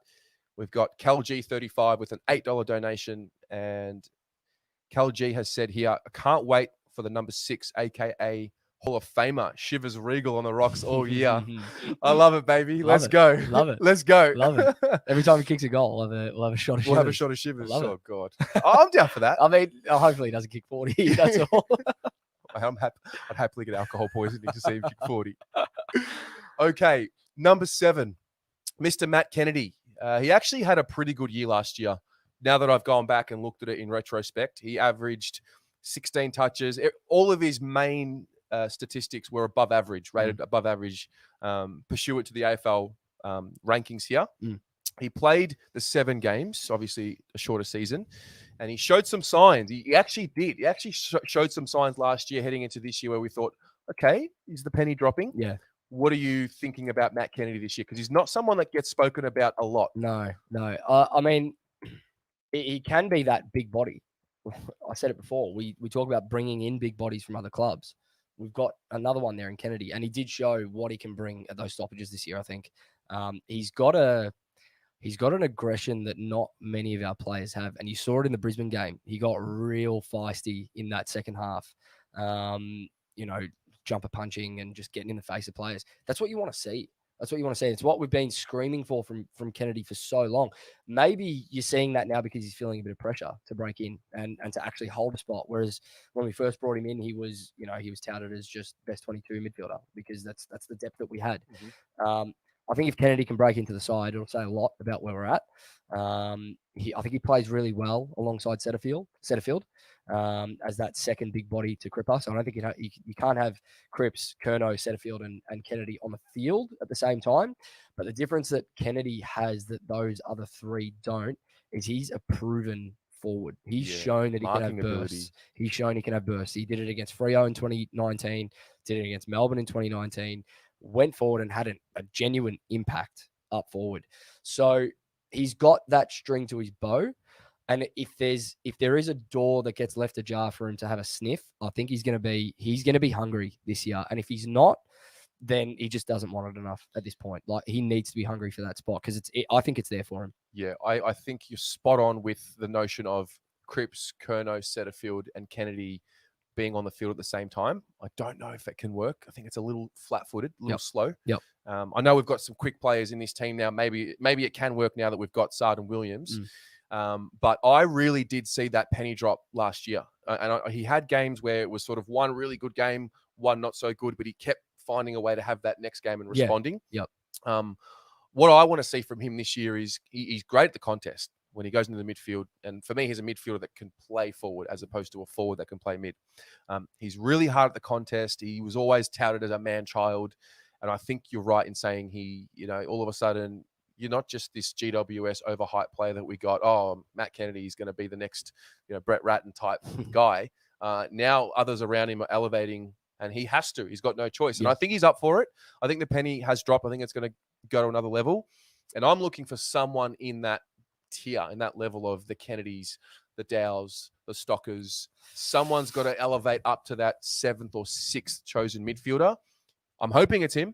we've got Cal G35 with an $8 donation, and Cal G has said here, I can't wait for the number 6, aka Hall of Famer, Shivers Regal on the rocks all year. I love it, baby. Let's go. Love it. Let's go. Love it. Every time he kicks a goal, we'll have a shot of Shivers. We'll have a shot of Shivers. Love Oh, God. I'm down for that. I mean, hopefully he doesn't kick 40. That's all. I'd happily get alcohol poisoning to see him kick 40. Okay, number 7, Mr. Matt Kennedy. He actually had a pretty good year last year. Now that I've gone back and looked at it in retrospect, he averaged 16 touches. All of his main statistics were above average, rated above average, pursuant to the AFL rankings here. He played the 7 games, obviously a shorter season, and he showed some signs. He actually did. He actually showed some signs last year heading into this year where we thought, okay, is the penny dropping? Yeah. What are you thinking about Matt Kennedy this year? Because he's not someone that gets spoken about a lot. No. I mean, he can be that big body. I said it before. We talk about bringing in big bodies from other clubs. We've got another one there in Kennedy, and he did show what he can bring at those stoppages this year, I think. He's got an aggression that not many of our players have, and you saw it in the Brisbane game. He got real feisty in that second half. Jumper punching and just getting in the face of players. That's what you want to see. It's what we've been screaming for from Kennedy for so long. Maybe you're seeing that now because he's feeling a bit of pressure to break in and to actually hold a spot. Whereas when we first brought him in, he was touted as just best 22 midfielder because that's the depth that we had. I think if Kennedy can break into the side, it'll say a lot about where we're at. I think he plays really well alongside Setterfield. as that second big body to Cripper. So I don't think you can't have Cripps, Curnow, Setterfield, and Kennedy on the field at the same time. But the difference that Kennedy has that those other three don't is he's a proven forward. He's shown that he can have bursts. He's shown he can have bursts. He did it against Freo in 2019, did it against Melbourne in 2019, went forward and had a genuine impact up forward. So he's got that string to his bow. And if there is a door that gets left ajar for him to have a sniff, I think he's going to be hungry this year. And if he's not, then he just doesn't want it enough at this point. Like, he needs to be hungry for that spot because I think it's there for him. Yeah, I think you're spot on with the notion of Cripps, Curnow, Setterfield, and Kennedy being on the field at the same time. I don't know if it can work. I think it's a little flat-footed, a little slow. Yep. I know we've got some quick players in this team now. Maybe it can work now that we've got Sard and Williams. But I really did see that penny drop last year. He had games where it was sort of one really good game, one not so good, but he kept finding a way to have that next game and responding. Yep. What I want to see from him this year is he's great at the contest when he goes into the midfield. And for me, he's a midfielder that can play forward as opposed to a forward that can play mid. He's really hard at the contest. He was always touted as a man-child. And I think you're right in saying all of a sudden, you're not just this GWS overhyped player that we got. Oh, Matt Kennedy is going to be the next, Brett Ratton type guy. Now others around him are elevating, and he has to. He's got no choice. And I think he's up for it. I think the penny has dropped. I think it's going to go to another level. And I'm looking for someone in that tier, in that level of the Kennedys, the Dows, the Stockers. Someone's got to elevate up to that 7th or 6th chosen midfielder. I'm hoping it's him.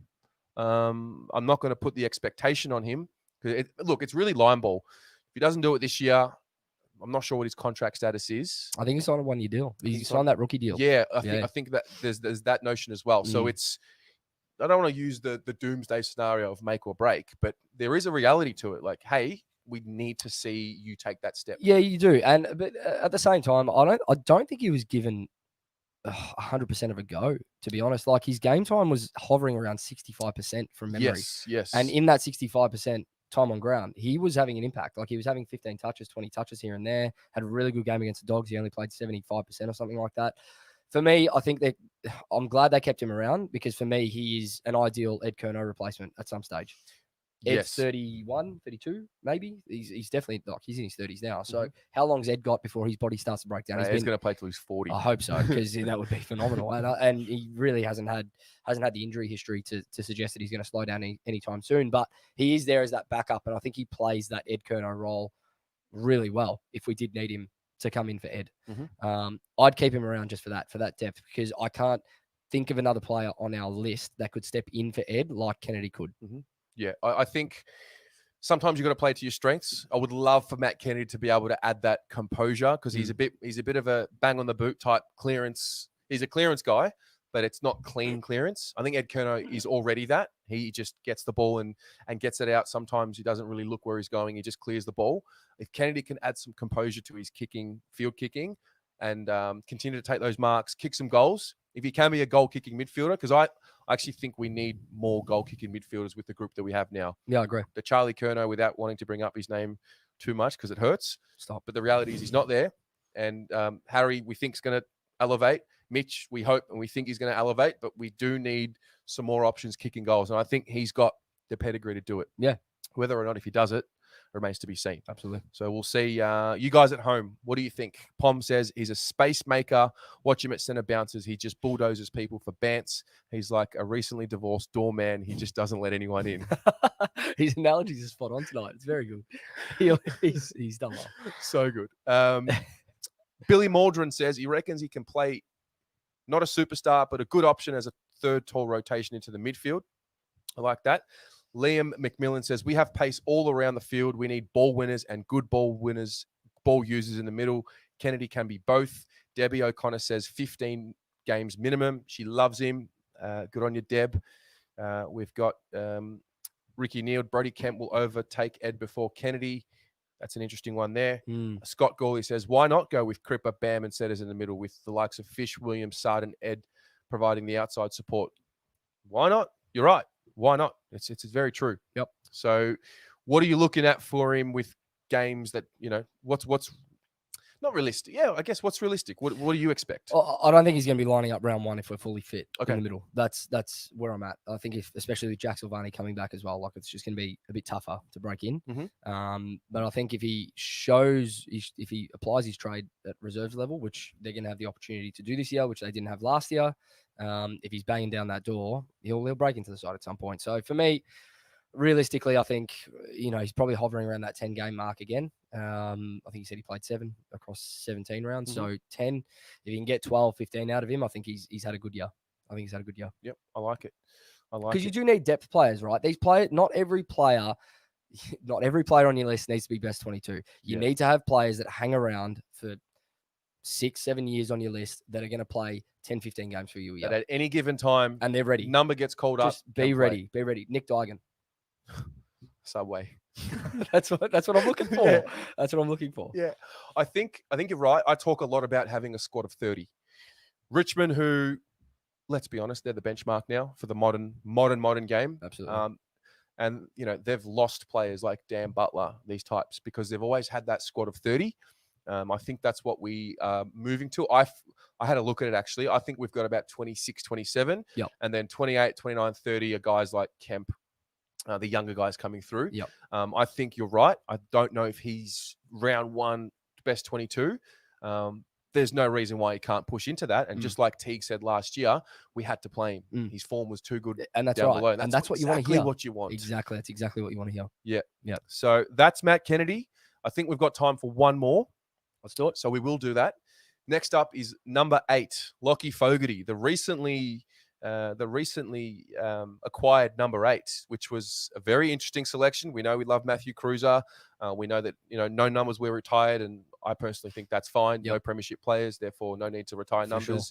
I'm not going to put the expectation on him. Look, it's really line ball. If he doesn't do it this year, I'm not sure what his contract status is. I think he's on a 1-year deal. He signed that rookie deal. Yeah, I think that there's that notion as well. So I don't want to use the doomsday scenario of make or break, but there is a reality to it. Like, hey, we need to see you take that step. Yeah, you do. But at the same time, I don't think he was given 100% of a go, to be honest. Like, his game time was hovering around 65% from memory. Yes. And in that 65% time on ground, he was having an impact. Like, he was having 15 touches, 20 touches here and there, had a really good game against the Dogs. He only played 75% or something like that. For me, I think that I'm glad they kept him around because for me, he is an ideal Ed Curnow replacement at some stage. Ed's 31, 32, maybe. He's definitely, like, he's in his 30s now. So how long's Ed got before his body starts to break down? He's going to play till he's 40. I hope so, because that would be phenomenal. And he really hasn't had the injury history to suggest that he's going to slow down anytime soon. But he is there as that backup, and I think he plays that Ed Curnow role really well if we did need him to come in for Ed. I'd keep him around just for that depth, because I can't think of another player on our list that could step in for Ed like Kennedy could. Yeah, I think sometimes you've got to play to your strengths. I would love for Matt Kennedy to be able to add that composure, because he's a bit of a bang on the boot type clearance. He's a clearance guy, but it's not clean clearance. I think Ed Curnow is already that. He just gets the ball and gets it out. Sometimes he doesn't really look where he's going. He just clears the ball. If Kennedy can add some composure to his field kicking, and continue to take those marks, kick some goals, if he can be a goal-kicking midfielder, because I actually think we need more goal-kicking midfielders with the group that we have now. Yeah, I agree. The Charlie Curnow, without wanting to bring up his name too much because it hurts. Stop. But the reality is he's not there. And Harry, we think, is going to elevate. Mitch, we hope and we think he's going to elevate, but we do need some more options kicking goals. And I think he's got the pedigree to do it. Yeah. Whether or not if he does it remains to be seen. Absolutely. So we'll see. You guys at home, what do you think? Pom says he's a space maker. Watch him at centre bounces. He just bulldozes people for bants. He's like a recently divorced doorman. He just doesn't let anyone in. His analogies are spot on tonight. It's very good. He's done well. So good. Billy Maldron says he reckons he can play not a superstar, but a good option as a third tall rotation into the midfield. I like that. Liam McMillan says, we have pace all around the field. We need ball winners and good ball users in the middle. Kennedy can be both. Debbie O'Connor says 15 games minimum. She loves him. Good on you, Deb. We've got Ricky Neal. Brody Kemp will overtake Ed before Kennedy. That's an interesting one there. Scott Gawley says, why not go with Cripper, Bam, and Setters in the middle with the likes of Fish, Williams, Sard, and Ed providing the outside support? Why not? You're right. Why not? It's very true. Yep. So what are you looking at for him with games that, what's Not realistic. Yeah, I guess what's realistic? What do you expect? I don't think he's going to be lining up round one if we're fully fit Okay. in the middle. That's where I'm at. I think especially with Jack Silvagni coming back as well, like it's just going to be a bit tougher to break in. But I think if he applies his trade at reserves level, which they're going to have the opportunity to do this year, which they didn't have last year, if he's banging down that door, he'll break into the side at some point. So for me, realistically, I think, he's probably hovering around that 10-game mark again. I think he said he played 7 across 17 rounds. So 10, if you can get 12, 15 out of him, I think he's had a good year. Yep, I like it. Because you do need depth players, right? These players, not every player on your list needs to be best 22. You need to have players that hang around for 6-7 years on your list that are going to play 10, 15 games for you a year. At any given time, and they're ready. Number gets called up. Just be ready. Be ready. Nick Dygan. Subway. That's what I'm looking for. Yeah. That's what I'm looking for. Yeah, I think you're right. I talk a lot about having a squad of 30. Richmond, who, let's be honest, they're the benchmark now for the modern game. Absolutely. And they've lost players like Dan Butler, these types, because they've always had that squad of 30. I think that's what we are moving to. I had a look at it, actually. I think we've got about 26, 27. Yep. And then 28, 29, 30 are guys like Kemp, the younger guys coming through. Yep. I think you're right. I don't know if he's round one best 22. There's no reason why he can't push into that. And just like Teague said last year, we had to play him. His form was too good. And that's down right. below. And that's what you want to hear. What you want. Exactly. That's exactly what you want to hear. Yeah. Yeah. So that's Matt Kennedy. I think we've got time for one more. Let's do it. So we will do that. Next up is number 8, Lachie Fogarty, the recently acquired number 8, which was a very interesting selection. We know we love Matthew Cruiser. We know that no numbers were retired, and I personally think that's fine. Yep. No premiership players, therefore no need to retire For numbers. sure.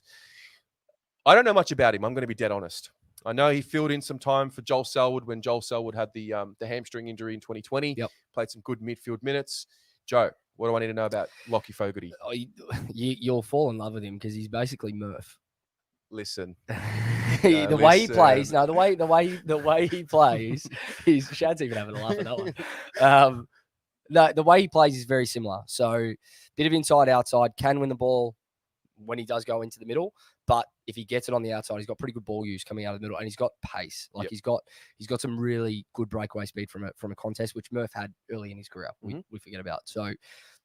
I don't know much about him. I'm going to be dead honest. I know he filled in some time for Joel Selwood when Joel Selwood had the hamstring injury in 2020. Yep. Played some good midfield minutes. Joe, what do I need to know about Lachie Fogarty? You'll fall in love with him because he's basically Murph. Listen, the way he plays. No, the way he plays. Shad's even having a laugh at that one. No, the way he plays is very similar. So, bit of inside outside, can win the ball when he does go into the middle. But if he gets it on the outside, he's got pretty good ball use coming out of the middle, and he's got pace. Like he's got some really good breakaway speed from a contest, which Murph had early in his career. We forget about. So,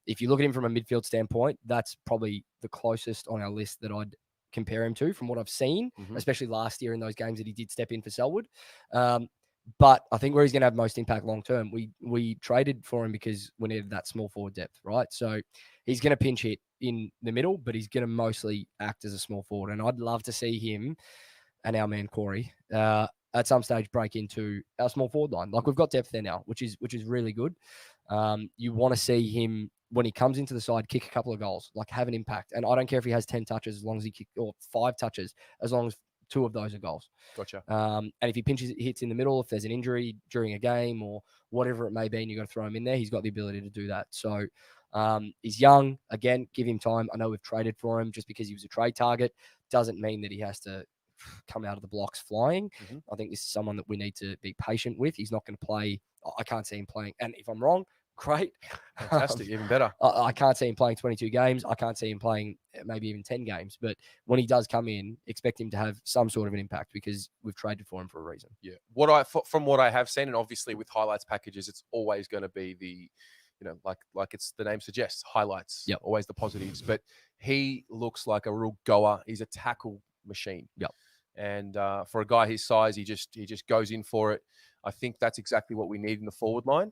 if you look at him from a midfield standpoint, that's probably the closest on our list that I'd compare him to from what I've seen, especially last year in those games that he did step in for Selwood. But I think where he's going to have most impact long term, we traded for him because we needed that small forward depth, right? So he's going to pinch hit in the middle, but he's going to mostly act as a small forward. And I'd love to see him and our man Corey at some stage break into our small forward line. Like we've got depth there now, which is really good. You want to see him when he comes into the side, kick a couple of goals, like have an impact. And I don't care if he has 10 touches as long as he kick, or 5 touches, as long as 2 of those are goals. Gotcha. And if he hits in the middle, if there's an injury during a game or whatever it may be, and you've got to throw him in there, he's got the ability to do that. So he's young. Again, give him time. I know we've traded for him just because he was a trade target. Doesn't mean that he has to come out of the blocks flying. I think this is someone that we need to be patient with. He's not going to play. I can't see him playing. And if I'm wrong, great. Fantastic. Even better. I can't see him playing 22 games. I can't see him playing maybe even 10 games. But when he does come in, expect him to have some sort of an impact because we've traded for him for a reason. Yeah. From what I have seen, and obviously with highlights packages, it's always going to be the, like it's the name suggests, highlights. Yep. Always the positives. But he looks like a real goer. He's a tackle machine. Yep. And for a guy his size, he just goes in for it. I think that's exactly what we need in the forward line.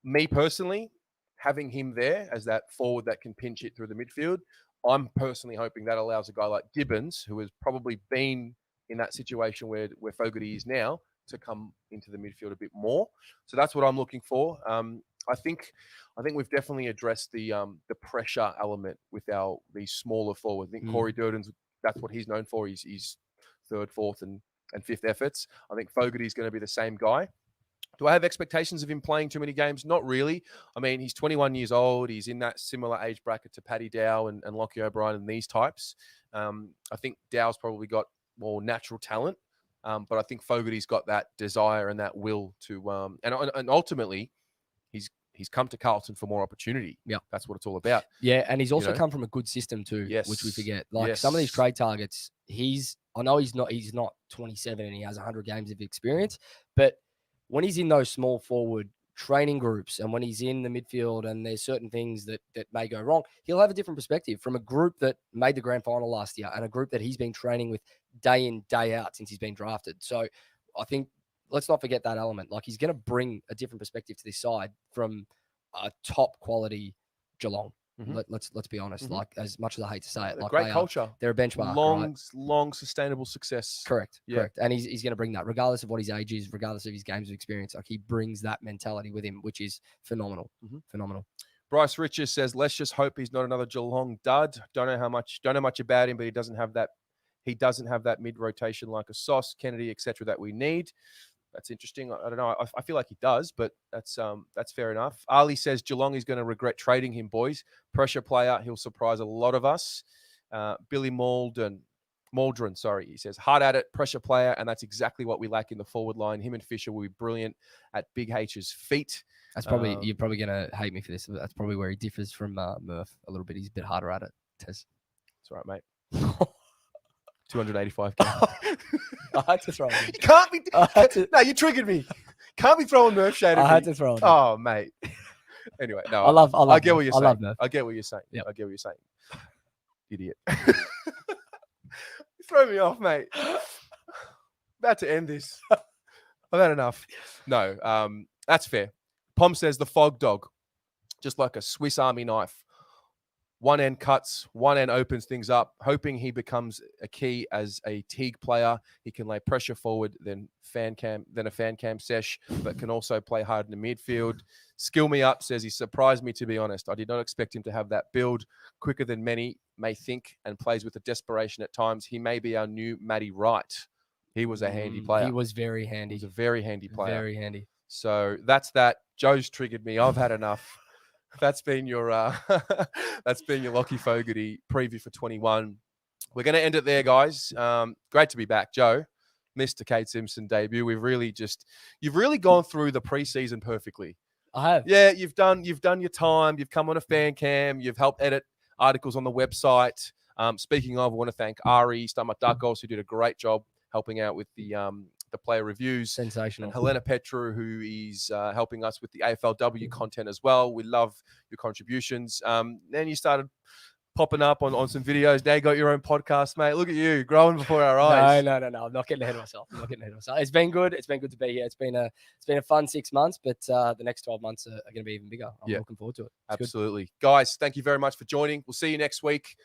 Me personally, having him there as that forward that can pinch it through the midfield, I'm personally hoping that allows a guy like Gibbons, who has probably been in that situation where Fogarty is now, to come into the midfield a bit more. So that's what I'm looking for. I think we've definitely addressed the pressure element with these smaller forwards. I think Corey Durden's, that's what he's known for. He's third, fourth, and fifth efforts. I think Fogarty's going to be the same guy. Do I have expectations of him playing too many games? Not really. I mean, he's 21 years old. He's in that similar age bracket to Paddy Dow and Lochie O'Brien and these types. I think Dow's probably got more natural talent, but I think Fogarty's got that desire and that will to. And ultimately, he's come to Carlton for more opportunity. Yeah. That's what it's all about. Yeah, and he's also know? come from a good system too, which we Yes. forget. Like Yes. some of these trade targets, I know he's not 27 and he has 100 games of experience, but when he's in those small forward training groups and when he's in the midfield and there's certain things that may go wrong, he'll have a different perspective from a group that made the grand final last year and a group that he's been training with day in, day out since he's been drafted. So I think let's not forget that element. Like he's going to bring a different perspective to this side from a top quality Geelong. Mhm. Let's be honest. Mhm. Like as much as I hate to say it, like Great culture. they're a benchmark. Long, right? long, sustainable success. Correct. Yeah. Correct. And he's going to bring that, regardless of what his age is, regardless of his games of experience. Like he brings that mentality with him, which is phenomenal. Mhm. Phenomenal. Bryce Richards says, let's just hope he's not another Geelong dud. Don't know much about him, but he doesn't have that mid rotation like a Sauce, Kennedy, etc. that we need. That's interesting. I don't know. I feel like he does, but that's fair enough. Ali says Geelong is going to regret trading him, boys. Pressure player. He'll surprise a lot of us. Billy Maldron, he says, hard at it, pressure player, and that's exactly what we lack in the forward line. Him and Fisher will be brilliant at Big H's feet. That's probably you're probably going to hate me for this, but that's probably where he differs from Murph a little bit. He's a bit harder at it, Tez. It's all right, mate. 285 games. I had to throw him. You can't be. No, you triggered me. Can't be throwing Murph shade. I had to throw him. Oh, mate. Anyway, no. I get what you're saying. love Murph. I get what you're saying. Yep. I get what you're saying. Idiot. You throw me off, mate. About to end this. I've had enough. No, that's fair. Pom says the fog dog, just like a Swiss Army knife. One end cuts, one end opens things up, hoping he becomes a key as a Teague player. He can lay pressure forward, then a fan cam sesh, but can also play hard in the midfield. Skill me up, says he surprised me, to be honest. I did not expect him to have that build, quicker than many may think, and plays with a desperation at times. He may be our new Matty Wright. He was a handy player. He was very handy. He was a very handy player. Very handy. So that's that. Joe's triggered me. I've had enough. That's been your Lachie Fogarty preview for 21. We're going to end it there, guys. Great to be back, Joe. Missed Kate Simpson debut. You've really gone through the preseason perfectly. I have. Yeah, you've done your time. You've come on a fan cam. You've helped edit articles on the website. Speaking of, I want to thank Ari Stamatdakos, who did a great job helping out with the player reviews. Sensational. And Helena Petru, who is helping us with the AFLW content as well. We love your contributions. Then you started popping up on some videos. Now you got your own podcast, mate. Look at you, growing before our eyes. No. I'm not getting ahead of myself. It's been good. It's been good to be here. It's been a fun 6 months, but the next 12 months are going to be even bigger. I'm looking forward to it. It's absolutely. Good. Guys, thank you very much for joining. We'll see you next week.